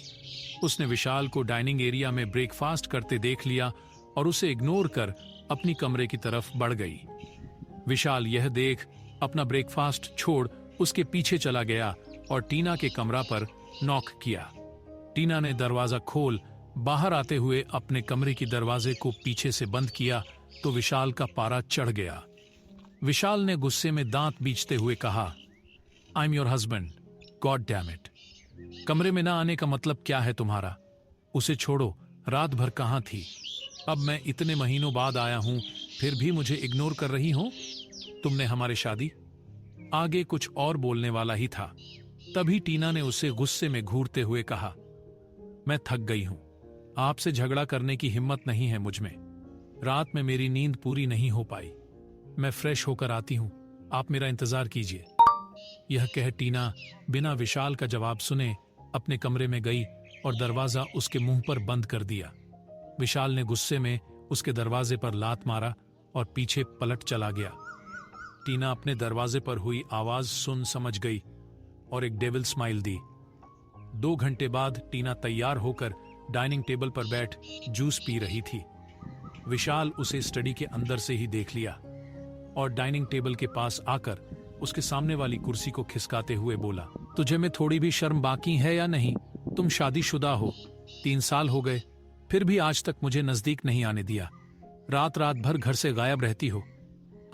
Speaker 1: उसने विशाल को डाइनिंग एरिया में ब्रेकफास्ट करते देख लिया और उसे इग्नोर कर अपनी कमरे की तरफ बढ़ गई। विशाल यह देख अपना ब्रेकफास्ट छोड़ उसके पीछे चला गया और टीना के कमरा पर नॉक किया। टीना ने दरवाजा खोल बाहर आते हुए अपने कमरे की दरवाजे को पीछे से बंद किया तो विशाल का पारा चढ़ गया। विशाल ने गुस्से में दांत बींचते हुए कहा, I am your husband, god damn it. कमरे में ना आने का मतलब क्या है तुम्हारा? उसे छोड़ो, रात भर कहां थी? अब मैं इतने महीनों बाद आया हूं, फिर भी मुझे इग्नोर कर रही हो? तुमने हमारी शादी आगे कुछ और बोलने वाला ही था, तभी टीना ने उसे गुस्से में घूरते हुए कहा, मैं थक गई हूं, आपसे झगड़ा करने की हिम्मत नहीं है मुझ में। रात में मेरी नींद पूरी नहीं हो पाई, मैं फ्रेश होकर आती हूं, आप मेरा इंतजार कीजिए। यह कह टीना बिना विशाल का जवाब सुने अपने कमरे में गई और दरवाजा उसके मुंह पर बंद कर दिया। विशाल ने गुस्से में उसके दरवाजे पर लात मारा और पीछे पलट चला गया। टीना अपने दरवाजे पर हुई आवाज सुन समझ गई और एक डेविल स्माइल दी। 2 घंटे बाद टीना तैयार होकर डाइनिंग टेबल पर बैठ जूस पी रही थी। विशाल उसे स्टडी के अंदर से ही देख लिया और डाइनिंग टेबल के पास आकर उसके सामने वाली कुर्सी को खिसकाते हुए बोला, तुझे में थोड़ी भी शर्म बाकी है या नहीं? तुम शादीशुदा हो, 3 साल हो गए, फिर भी आज तक मुझे नजदीक नहीं आने दिया। रात रात भर घर से गायब रहती हो।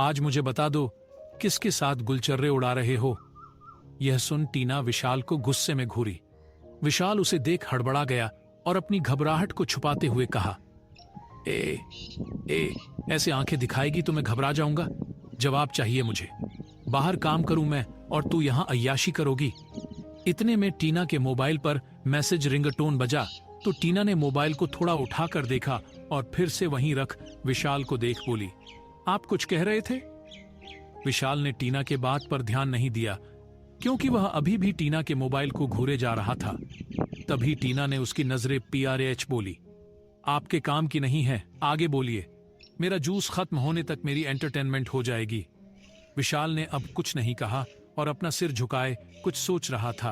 Speaker 1: आज मुझे बता दो, किसके साथ गुलचर्रे उड़ा रहे हो? यह सुन टीना विशाल को गुस्से में घूरी। विशाल उसे देख हड़बड़ा गया और अपनी घबराहट को छुपाते हुए कहा, ए, ऐसे आंखें दिखाएगी तो मैं घबरा जाऊंगा। जवाब चाहिए मुझे। बाहर काम करूं मैं और तू यहां अय्याशी करोगी। इतने में टीना के मोबाइल पर मैसेज रिंगटोन बजा तो टीना ने मोबाइल को थोड़ा उठाकर देखा और फिर से वहीं रख विशाल को देख बोली, आप कुछ कह रहे थे? विशाल ने टीना के बात पर ध्यान नहीं दिया क्योंकि वह अभी भी टीना के मोबाइल को घूरे जा रहा था। तभी टीना ने उसकी नजरें PRH बोली, आपके काम की नहीं है, आगे बोलिए, मेरा जूस खत्म होने तक मेरी एंटरटेनमेंट हो जाएगी। विशाल ने अब कुछ नहीं कहा और अपना सिर झुकाए कुछ सोच रहा था।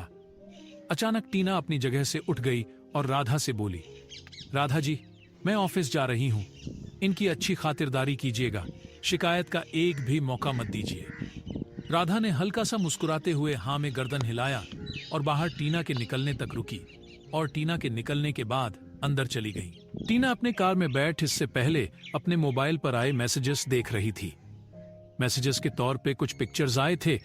Speaker 1: अचानक टीना अपनी जगह से उठ गई और राधा से बोली, राधा जी, मैं ऑफिस जा रही हूं, इनकी अच्छी खातिरदारी कीजिएगा, शिकायत का एक भी मौका मत दीजिए। राधा ने हल्का सा मुस्कुराते हुए हाँ में गर्दन हिलाया और बाहर टीना के निकलने तक रुकी और टीना के निकलने के बाद अंदर चली गई। टीना अपने कार में बैठ इससे पहले अपने मोबाइल पर आए मैसेजेस देख रही थी। मैसेजेस के तौर पे कुछ पिक्चर्स आए थे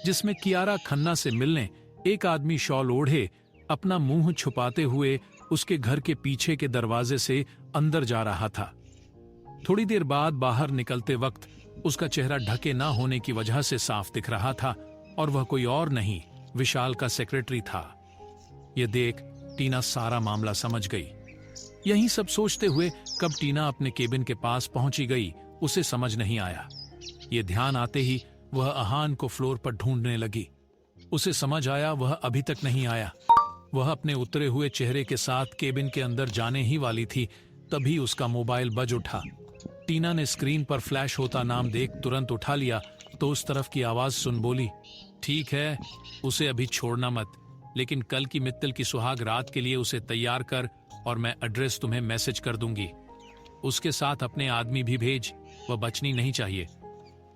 Speaker 1: जिसमें कियारा खन्ना से मिलने एक आदमी शॉल ओढ़े अपना मुंह छुपाते हुए उसके घर के पीछे के दरवाजे से अंदर जा रहा था। थोड़ी देर बाद बाहर निकलते वक्त उसका चेहरा ढके ना होने की वजह से साफ दिख रहा था और वह कोई और नहीं, विशाल का सेक्रेटरी था। यह देख टीना सारा मामला समझ गई। यही सब सोचते हुए कब टीना अपने केबिन के पास पहुंची गई उसे समझ नहीं आया। ये ध्यान आते ही वह अहान को फ्लोर पर ढूंढने लगी। उसे समझ आया वह अभी तक नहीं आया। वह अपने उतरे हुए चेहरे के साथ केबिन के अंदर जाने ही वाली थी, तभी उसका मोबाइल बज उठा। टीना ने स्क्रीन पर फ्लैश होता नाम देख तुरंत उठा लिया तो उस तरफ की आवाज सुन बोली, ठीक है, उसे अभी छोड़ना मत, लेकिन कल की मित्तल की सुहाग रात के लिए उसे तैयार कर और मैं एड्रेस तुम्हें मैसेज कर दूंगी। उसके साथ अपने आदमी भी भेज, वह बचनी नहीं चाहिए।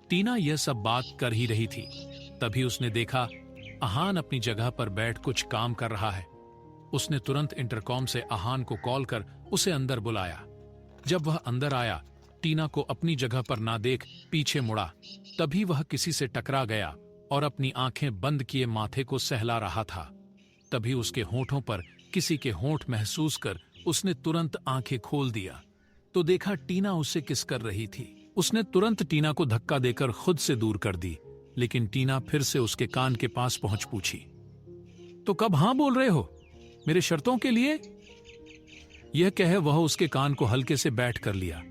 Speaker 1: टीना यह सब बात कर ही रही थी, तभी उसने देखा अहान अपनी जगह पर बैठ कुछ काम कर रहा है। उसने तुरंत इंटरकॉम से अहान को कॉल कर उसे अंदर बुलाया। जब वह अंदर आया, टीना को अपनी जगह पर ना देख पीछे मुड़ा, तभी वह किसी से टकरा गया और अपनी आंखें बंद किए माथे को सहला रहा था। तभी उसके होठों पर किसी के होंठ महसूस कर उसने तुरंत आंखें खोल दिया तो देखा टीना उससे किस कर रही थी। उसने तुरंत टीना को धक्का देकर खुद से दूर कर दी, लेकिन टीना फिर से उसके कान के पास पहुंच पूछी, तो कब हां बोल रहे हो मेरे शर्तों के लिए? यह कह वह उसके कान को हल्के से बैठ कर लिया,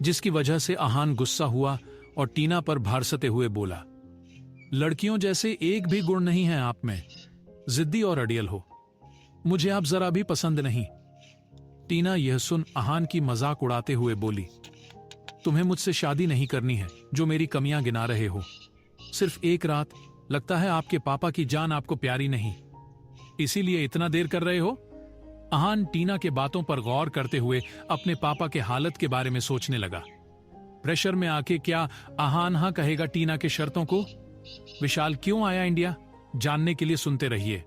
Speaker 1: जिसकी वजह से अहान गुस्सा हुआ और टीना पर भारसते हुए बोला, लड़कियों जैसे एक भी गुण नहीं है आप में, जिद्दी और अड़ियल हो, मुझे आप जरा भी पसंद नहीं। टीना यह सुन अहान की मजाक उड़ाते हुए बोली, तुम्हें मुझसे शादी नहीं करनी है जो मेरी कमियां गिना रहे हो। सिर्फ एक रात, लगता है आपके पापा की जान आपको प्यारी नहीं, इसीलिए इतना देर कर रहे हो। अहान टीना के बातों पर गौर करते हुए अपने पापा के हालत के बारे में सोचने लगा। प्रेशर में आके क्या अहान हाँ कहेगा टीना के शर्तों को? विशाल क्यों आया इंडिया, जानने के लिए सुनते रहिए।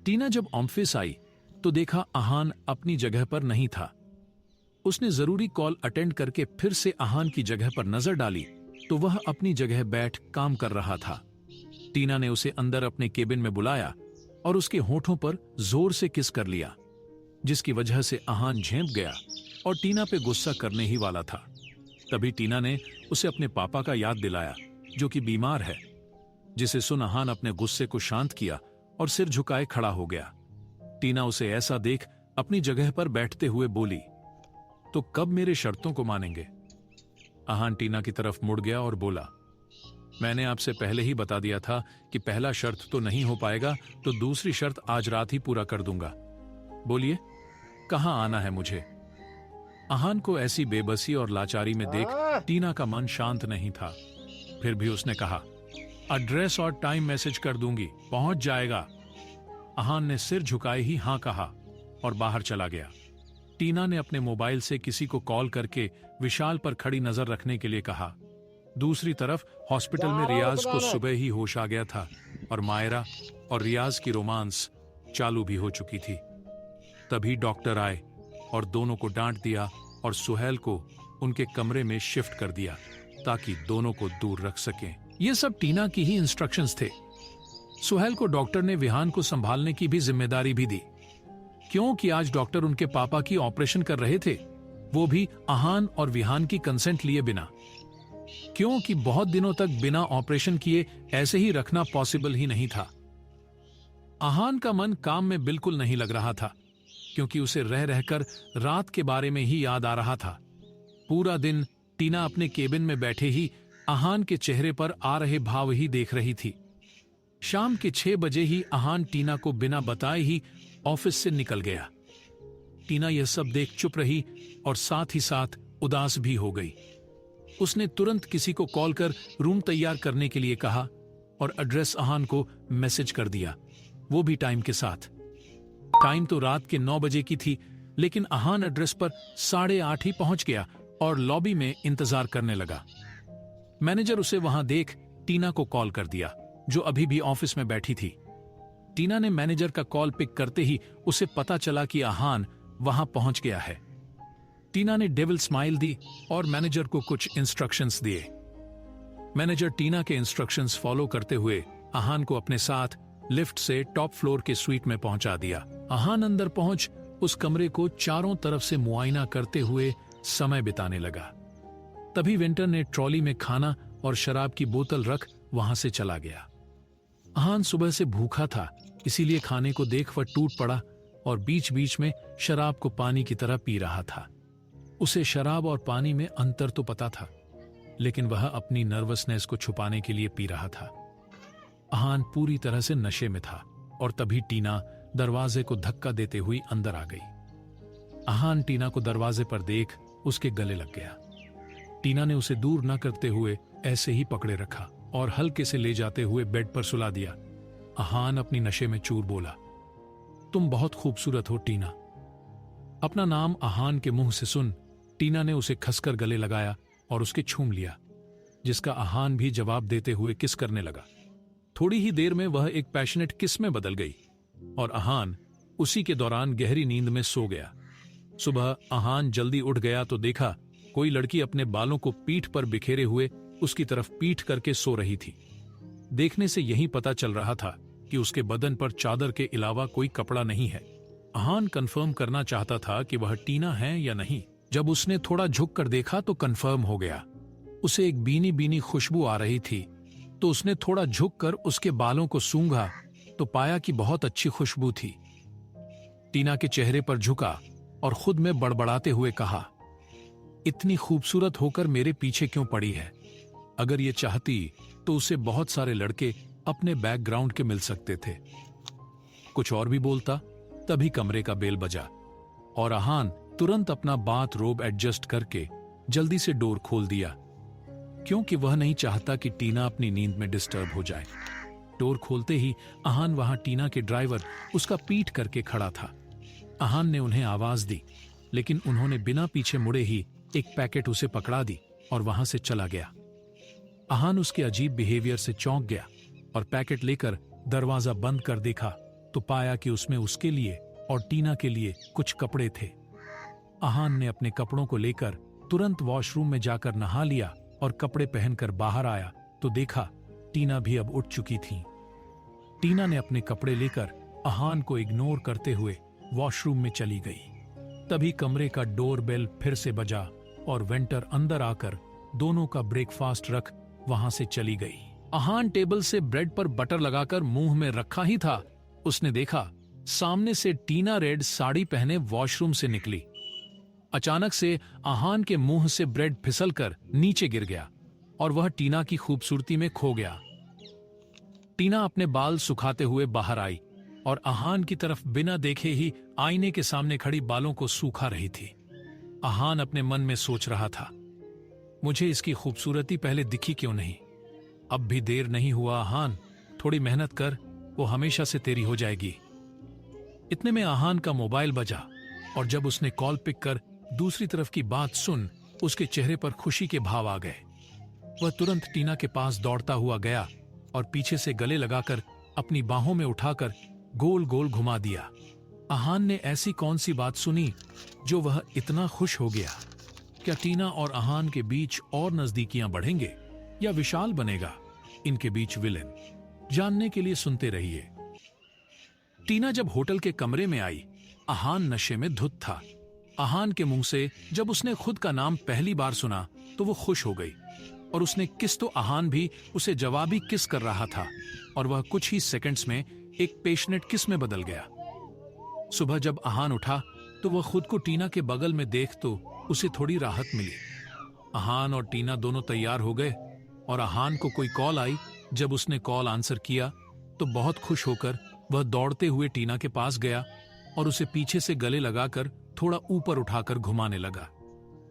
Speaker 1: टीना जब ऑफिस आई तो देखा अहान अपनी जगह पर नहीं था। उसने जरूरी कॉल अटेंड करके फिर से अहान की जगह पर नजर डाली तो वह अपनी जगह बैठ काम कर रहा था। टीना ने उसे अंदर अपने केबिन में बुलाया और उसके होठों पर जोर से किस कर लिया, जिसकी वजह से अहान झेंप गया और टीना पे गुस्सा करने ही वाला था। तभी टीना ने उसे अपने पापा का याद दिलाया जो कि बीमार है। टीना ने उसे अंदर बुलाया और कहा, जिसे सुन अहान अपने गुस्से को शांत किया और सिर झुकाए खड़ा हो गया। टीना उसे ऐसा देख अपनी जगह पर बैठते हुए बोली, तो कब मेरे शर्तों को मानेंगे? अहान टीना की तरफ मुड़ गया और बोला, मैंने आपसे पहले ही बता दिया था कि पहला शर्त तो नहीं हो पाएगा, तो दूसरी शर्त आज रात ही पूरा कर दूंगा। बोलिए, कहां आना है मुझे? अहान को ऐसी बेबसी और लाचारी में देख टीना का मन शांत नहीं था। फिर भी उसने कहा, एड्रेस और टाइम मैसेज कर दूंगी, पहुंच जाएगा। अहान ने सिर झुकाए ही हां कहा और बाहर चला गया। टीना ने अपने मोबाइल से किसी को कॉल करके विशाल पर खड़ी नजर रखने के लिए कहा। दूसरी तरफ हॉस्पिटल में रियाज को सुबह ही होश आ गया था और मायरा और रियाज की रोमांस चालू भी हो चुकी थी। तभी डॉक्टर आए और दोनों को डांट दिया और सुहेल को उनके कमरे में शिफ्ट कर दिया ताकि दोनों को दूर रख सकें। ये सब टीना की ही इंस्ट्रक्शंस थे। सुहेल को डॉक्टर ने विहान को संभालने की भी जिम्मेदारी भी दी, क्योंकि आज डॉक्टर उनके पापा की ऑपरेशन कर रहे थे, वो भी अहान और विहान की कंसेंट लिए बिना, क्योंकि बहुत दिनों तक बिना ऑपरेशन किए ऐसे ही रखना पॉसिबल ही नहीं था। अहान का मन काम में बिल्कुल नहीं लग रहा था, क्योंकि उसे रह रहकर रात के बारे में ही याद आ रहा था। पूरा दिन टीना अपने केबिन में बैठे ही अहान के चेहरे पर आ रहे भाव ही देख रही थी। शाम के 6 बजे ही अहान टीना को बिना बताए ही ऑफिस से निकल गया। टीना यह सब देख चुप रही और साथ ही साथ उदास भी हो गई। उसने तुरंत किसी को कॉल कर रूम तैयार करने के लिए कहा और एड्रेस अहान को मैसेज कर दिया, वो भी टाइम के साथ। टाइम तो रात के 9 बजे की थी, लेकिन अहान एड्रेस पर 8:30 ही पहुंच गया और लॉबी में इंतजार करने लगा। मैनेजर उसे वहां देख टीना को कॉल कर दिया, जो अभी भी ऑफिस में बैठी थी। टीना ने मैनेजर का कॉल पिक करते ही उसे पता चला कि अहान वहां पहुंच गया है। टीना ने डेविल स्माइल दी और मैनेजर को कुछ इंस्ट्रक्शंस दिए। मैनेजर टीना के इंस्ट्रक्शंस फॉलो करते हुए अहान को अपने साथ लिफ्ट से टॉप फ्लोर के स्वीट में पहुंचा दिया। अहान अंदर पहुंच उस कमरे को चारों तरफ से मुआयना करते हुए समय बिताने लगा। तभी विंटर ने ट्रॉली में खाना और शराब की बोतल रख वहां से चला गया। अहान सुबह से भूखा था, इसीलिए खाने को देख वह टूट पड़ा और बीच बीच में शराब को पानी की तरह पी रहा था। उसे शराब और पानी में अंतर तो पता था, लेकिन वह अपनी नर्वसनेस को छुपाने के लिए पी रहा था। अहान पूरी तरह से नशे में था और तभी टीना दरवाजे को धक्का देते हुई अंदर आ गई। अहान टीना को दरवाजे पर देख उसके गले लग गया। टीना ने उसे दूर न करते हुए ऐसे ही पकड़े रखा और हल्के से ले जाते हुए बेड पर सुला दिया। अहान अपनी नशे में चूर बोला, तुम बहुत खूबसूरत हो टीना। अपना नाम अहान के मुंह से सुन टीना ने उसे खसकर गले लगाया और उसके छूम लिया, जिसका अहान भी जवाब देते हुए किस करने लगा। थोड़ी ही देर में वह एक पैशनेट किस में बदल गई और अहान उसी के दौरान गहरी नींद में सो गया। सुबह अहान जल्दी उठ गया तो देखा कोई लड़की अपने बालों को पीठ पर बिखेरे हुए उसकी तरफ पीठ करके सो रही थी। देखने से यही पता चल रहा था कि उसके बदन पर चादर के अलावा कोई कपड़ा नहीं है। अहान कंफर्म करना चाहता था कि वह टीना है या नहीं। जब उसने थोड़ा झुक कर देखा तो कंफर्म हो गया। उसे एक बीनी बीनी खुशबू आ रही थी, तो उसने थोड़ा झुक कर उसके बालों को सूंघा तो पाया कि बहुत अच्छी खुशबू थी। टीना के चेहरे पर झुका और खुद में बड़बड़ाते हुए कहा, इतनी खूबसूरत होकर मेरे पीछे क्यों पड़ी है? अगर ये चाहती तो उसे बहुत सारे लड़के अपने बैकग्राउंड के मिल सकते थे। कुछ और भी बोलता, तभी कमरे का बेल बजा और अहान तुरंत अपना बाथ रोब एडजस्ट करके जल्दी से डोर खोल दिया, क्योंकि वह नहीं चाहता कि टीना अपनी नींद में डिस्टर्ब हो जाए। डोर खोलते ही अहान वहां टीना के ड्राइवर उसका पीठ करके खड़ा था। अहान ने उन्हें आवाज दी, लेकिन उन्होंने बिना पीछे मुड़े ही एक पैकेट उसे पकड़ा दी और वहां से चला गया। अहान उसके अजीब बिहेवियर से चौंक गया और पैकेट लेकर दरवाजा बंद कर देखा तो पाया कि उसमें उसके लिए और टीना के लिए कुछ कपड़े थे। अहान ने अपने कपड़ों को लेकर तुरंत वॉशरूम में जाकर नहा लिया और कपड़े पहनकर बाहर आया तो देखा टीना भी अब उठ चुकी थी। टीना ने अपने कपड़े लेकर अहान को इग्नोर करते हुए वॉशरूम में चली गई। तभी कमरे का डोर बेल फिर से बजा और वेंटर अंदर आकर दोनों का ब्रेकफास्ट रख वहां से चली गई। अहान टेबल से ब्रेड पर बटर लगाकर मुंह में रखा ही था, उसने देखा सामने से टीना रेड साड़ी पहने वॉशरूम से निकली। अचानक से अहान के मुंह से ब्रेड फिसलकर नीचे गिर गया और वह टीना की खूबसूरती में खो गया। टीना अपने बाल सुखाते हुए बाहर आई और अहान की तरफ बिना देखे ही आईने के सामने खड़ी बालों को सूखा रही थी। अहान अपने मन में सोच रहा था, मुझे इसकी खूबसूरती पहले दिखी क्यों नहीं। अब भी देर नहीं हुआ अहान, थोड़ी मेहनत कर, वो हमेशा से तेरी हो जाएगी। इतने में अहान का मोबाइल बजा और जब उसने कॉल पिक कर दूसरी तरफ की बात सुन, उसके चेहरे पर खुशी के भाव आ गए। वह तुरंत टीना के पास दौड़ता हुआ गया और पीछे से गले लगाकर अपनी बाहों में उठाकर गोल गोल घुमा दिया। अहान ने ऐसी कौन सी बात सुनी जो वह इतना खुश हो गया? क्या टीना और अहान के बीच और नजदीकियां बढ़ेंगे या विशाल बनेगा इनके बीच विलेन? जानने के लिए सुनते रहिए। टीना जब होटल के कमरे में आई, अहान नशे में धुत था। अहान के मुंह से जब उसने खुद का नाम पहली बार सुना तो वो खुश हो गई और उसने किस तो अहान भी उसे जवाबी किस कर रहा था और वह कुछ ही सेकंड्स में एक पेशनेट किस में बदल गया। सुबह जब अहान उठा तो वह खुद को टीना के बगल में देख तो उसे थोड़ी राहत मिली। अहान और टीना दोनों तैयार हो गए और अहान को कोई कॉल आई। जब उसने कॉल आंसर किया तो बहुत खुश होकर वह दौड़ते हुए टीना के पास गया और उसे पीछे से गले लगाकर थोड़ा ऊपर उठाकर घुमाने लगा।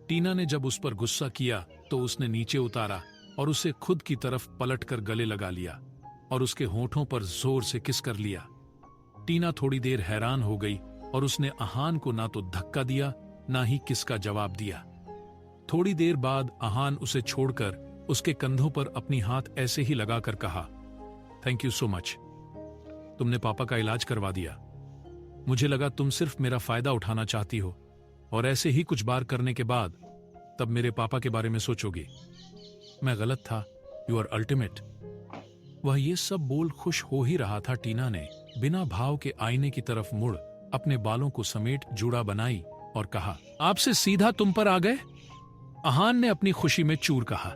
Speaker 1: टीना ने जब उस पर गुस्सा किया तो उसने नीचे उतारा और उसे खुद की तरफ पलटकर गले लगा लिया और उसके होठों पर जोर से किस कर लिया। टीना थोड़ी देर हैरान हो गई और उसने अहान को ना तो धक्का दिया ना ही किस का जवाब दिया। थोड़ी देर बाद अहान उसे छोड़कर उसके कंधों पर अपनी हाथ ऐसे ही लगाकर कहा, थैंक यू सो मच, तुमने पापा का इलाज करवा दिया। मुझे लगा तुम सिर्फ मेरा फायदा उठाना चाहती हो और ऐसे ही कुछ बार करने के बाद तब मेरे पापा के बारे में सोचोगी। मैं गलत था, यू आर अल्टीमेट। वह ये सब बोल खुश हो ही रहा था, टीना ने बिना भाव के आईने की तरफ मुड़ अपने बालों को समेट जूड़ा बनाई और कहा, आपसे सीधा तुम पर आ गए? अहान ने अपनी खुशी में चूर कहा,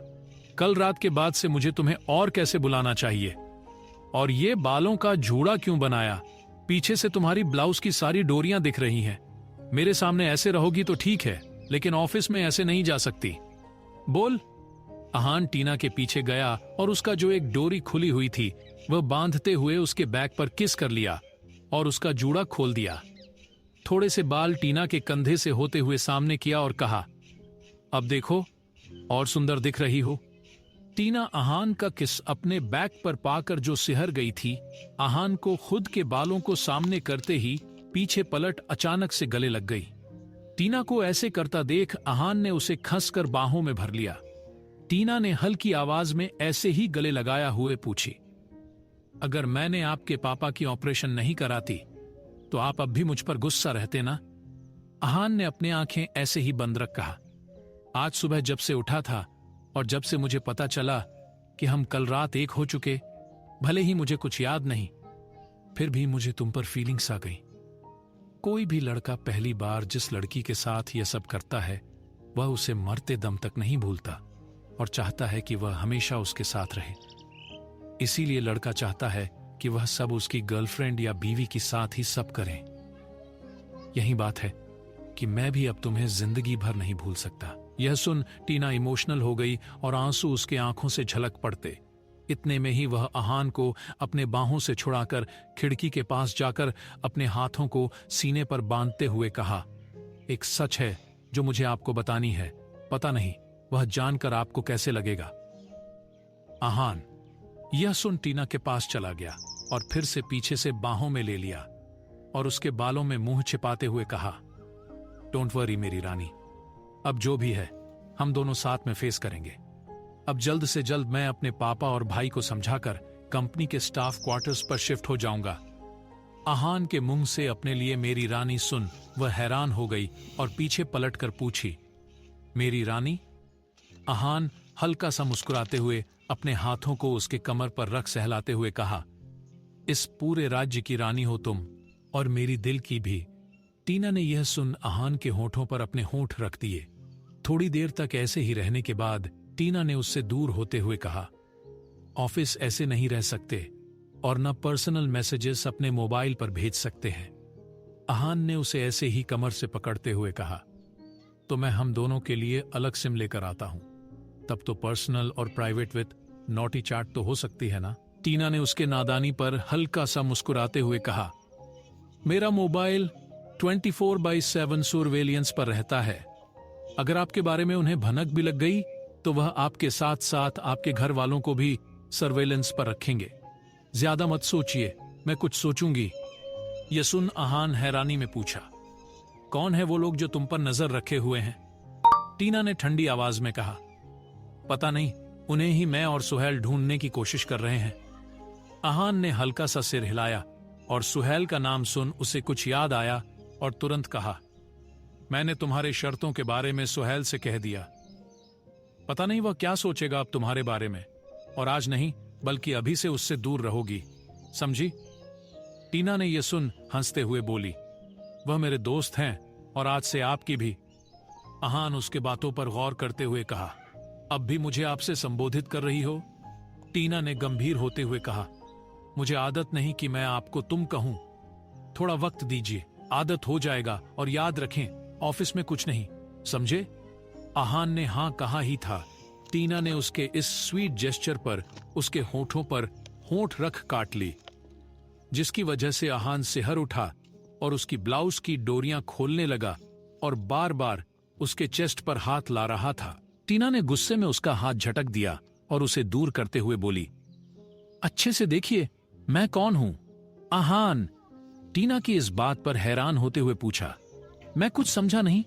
Speaker 1: कल रात के बाद से मुझे तुम्हें और कैसे बुलाना चाहिए? और ये बालों का जूड़ा क्यों बनाया? पीछे से तुम्हारी ब्लाउज की सारी डोरियां दिख रही हैं। मेरे सामने ऐसे रहोगी तो ठीक है, लेकिन ऑफिस में ऐसे नहीं जा सकती। बोल। अहान टीना के पीछे गया और उसका जो एक डोरी खुली हुई थी वह बांधते हुए उसके बैक पर किस कर लिया और उसका जूड़ा खोल दिया। थोड़े से बाल टीना के कंधे से होते हुए सामने किया और कहा, अब देखो और सुंदर दिख रही हो। टीना अहान का किस अपने बैक पर पाकर जो सिहर गई थी, अहान को खुद के बालों को सामने करते ही पीछे पलट अचानक से गले लग गई। टीना को ऐसे करता देख अहान ने उसे खसकर बाहों में भर लिया। टीना ने हल्की आवाज में ऐसे ही गले लगाया हुए पूछी, अगर मैंने आपके पापा की ऑपरेशन नहीं कराती तो आप अब भी मुझ पर गुस्सा रहते ना? अहान ने अपनी आंखें ऐसे ही बंद रख कहा, आज सुबह जब से उठा था और जब से मुझे पता चला कि हम कल रात एक हो चुके, भले ही मुझे कुछ याद नहीं, फिर भी मुझे तुम पर फीलिंग्स आ गई। कोई भी लड़का पहली बार जिस लड़की के साथ यह सब करता है वह उसे मरते दम तक नहीं भूलता और चाहता है कि वह हमेशा उसके साथ रहे। इसीलिए लड़का चाहता है कि वह सब उसकी गर्लफ्रेंड या बीवी के साथ ही सब करें। यही बात है कि मैं भी अब तुम्हें जिंदगी भर नहीं भूल सकता। यह सुन टीना इमोशनल हो गई और आंसू उसके आंखों से झलक पड़ते। इतने में ही वह अहान को अपने बाहों से छुड़ाकर खिड़की के पास जाकर अपने हाथों को सीने पर बांधते हुए कहा, एक सच है जो मुझे आपको बतानी है, पता नहीं वह जानकर आपको कैसे लगेगा। अहान यह सुन टीना के पास चला गया और फिर से पीछे से बाहों में ले लिया और उसके बालों में मुंह छिपाते हुए कहा, डोंट वरी मेरी रानी, अब जो भी है हम दोनों साथ में फेस करेंगे। अब जल्द से जल्द मैं अपने पापा और भाई को समझाकर कंपनी के स्टाफ क्वार्टर्स पर शिफ्ट हो जाऊंगा। अहान के मुंह से अपने लिए मेरी रानी सुन वह हैरान हो गई और पीछे पलटकर पूछी, मेरी रानी? अहान हल्का सा मुस्कुराते हुए अपने हाथों को उसके कमर पर रख सहलाते हुए कहा, इस पूरे राज्य की रानी हो तुम और मेरी दिल की भी। टीना ने यह सुन अहान के होठों पर अपने होंठ रख दिए। थोड़ी देर तक ऐसे ही रहने के बाद टीना ने उससे दूर होते हुए कहा, ऑफिस ऐसे नहीं रह सकते और न पर्सनल मैसेजेस अपने मोबाइल पर भेज सकते हैं। आहान ने उसे ऐसे ही कमर से पकड़ते हुए कहा, तो मैं हम दोनों के लिए अलग सिम लेकर आता हूं। तब तो पर्सनल और प्राइवेट विथ नॉटी चैट तो हो सकती है ना। टीना ने उसके नादानी पर हल्का सा मुस्कुराते हुए कहा, मेरा मोबाइल 24/7 सर्वेलियंस पर रहता है। अगर आपके बारे में उन्हें भनक भी लग गई तो वह आपके साथ साथ आपके घर वालों को भी सर्वेलेंस पर रखेंगे। ज्यादा मत सोचिए, मैं कुछ सोचूंगी। यह सुन आहान हैरानी में पूछा, कौन है वो लोग जो तुम पर नजर रखे हुए हैं? टीना ने ठंडी आवाज में कहा, पता नहीं, उन्हें ही मैं और सुहेल ढूंढने की कोशिश कर रहे हैं। आहान ने हल्का सा सिर हिलाया और सुहेल का नाम सुन उसे कुछ याद आया और तुरंत कहा, मैंने तुम्हारे शर्तों के बारे में सुहेल से कह दिया। पता नहीं वह क्या सोचेगा अब तुम्हारे बारे में, और आज नहीं बल्कि अभी से उससे दूर रहोगी, समझी? टीना ने यह सुन हंसते हुए बोली, वह मेरे दोस्त हैं और आज से आपकी भी। आहान उसके बातों पर गौर करते हुए कहा, अब भी मुझे आपसे संबोधित कर रही हो? टीना ने गंभीर होते हुए कहा, मुझे आदत नहीं कि मैं आपको तुम कहूं। थोड़ा वक्त दीजिए, आदत हो जाएगा, और याद रखें ऑफिस में कुछ नहीं, समझे? आहान ने हां कहा ही था। टीना ने उसके इस स्वीट जेस्चर पर उसके होठों पर होंठ रख काट ली, जिसकी वजह से आहान सिहर उठा और उसकी ब्लाउज की डोरियां खोलने लगा और बार बार उसके चेस्ट पर हाथ ला रहा था। टीना ने गुस्से में उसका हाथ झटक दिया और उसे दूर करते हुए बोली, अच्छे से देखिए मैं कौन हूं? आहान। टीना की इस बात पर हैरान होते हुए पूछा, मैं कुछ समझा नहीं,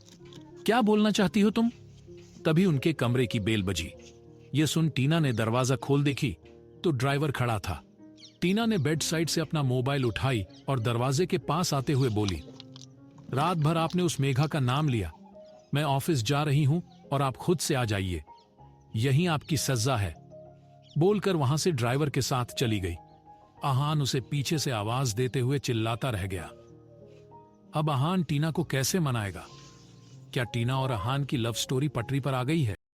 Speaker 1: क्या बोलना चाहती हो तुम? तभी उनके कमरे की बेल बजी। यह सुन टीना ने दरवाजा खोल देखी तो ड्राइवर खड़ा था। टीना ने बेड साइड से अपना मोबाइल उठाई और दरवाजे के पास आते हुए बोली, रात भर आपने उस मेघा का नाम लिया। मैं ऑफिस जा रही हूं और आप खुद से आ जाइए, यही आपकी सजा है, बोलकर वहां से ड्राइवर के साथ चली गई। आहान उसे पीछे से आवाज देते हुए चिल्लाता रह गया। अब आहान टीना को कैसे मनाएगा? क्या टीना और आहान की लव स्टोरी पटरी पर आ गई है?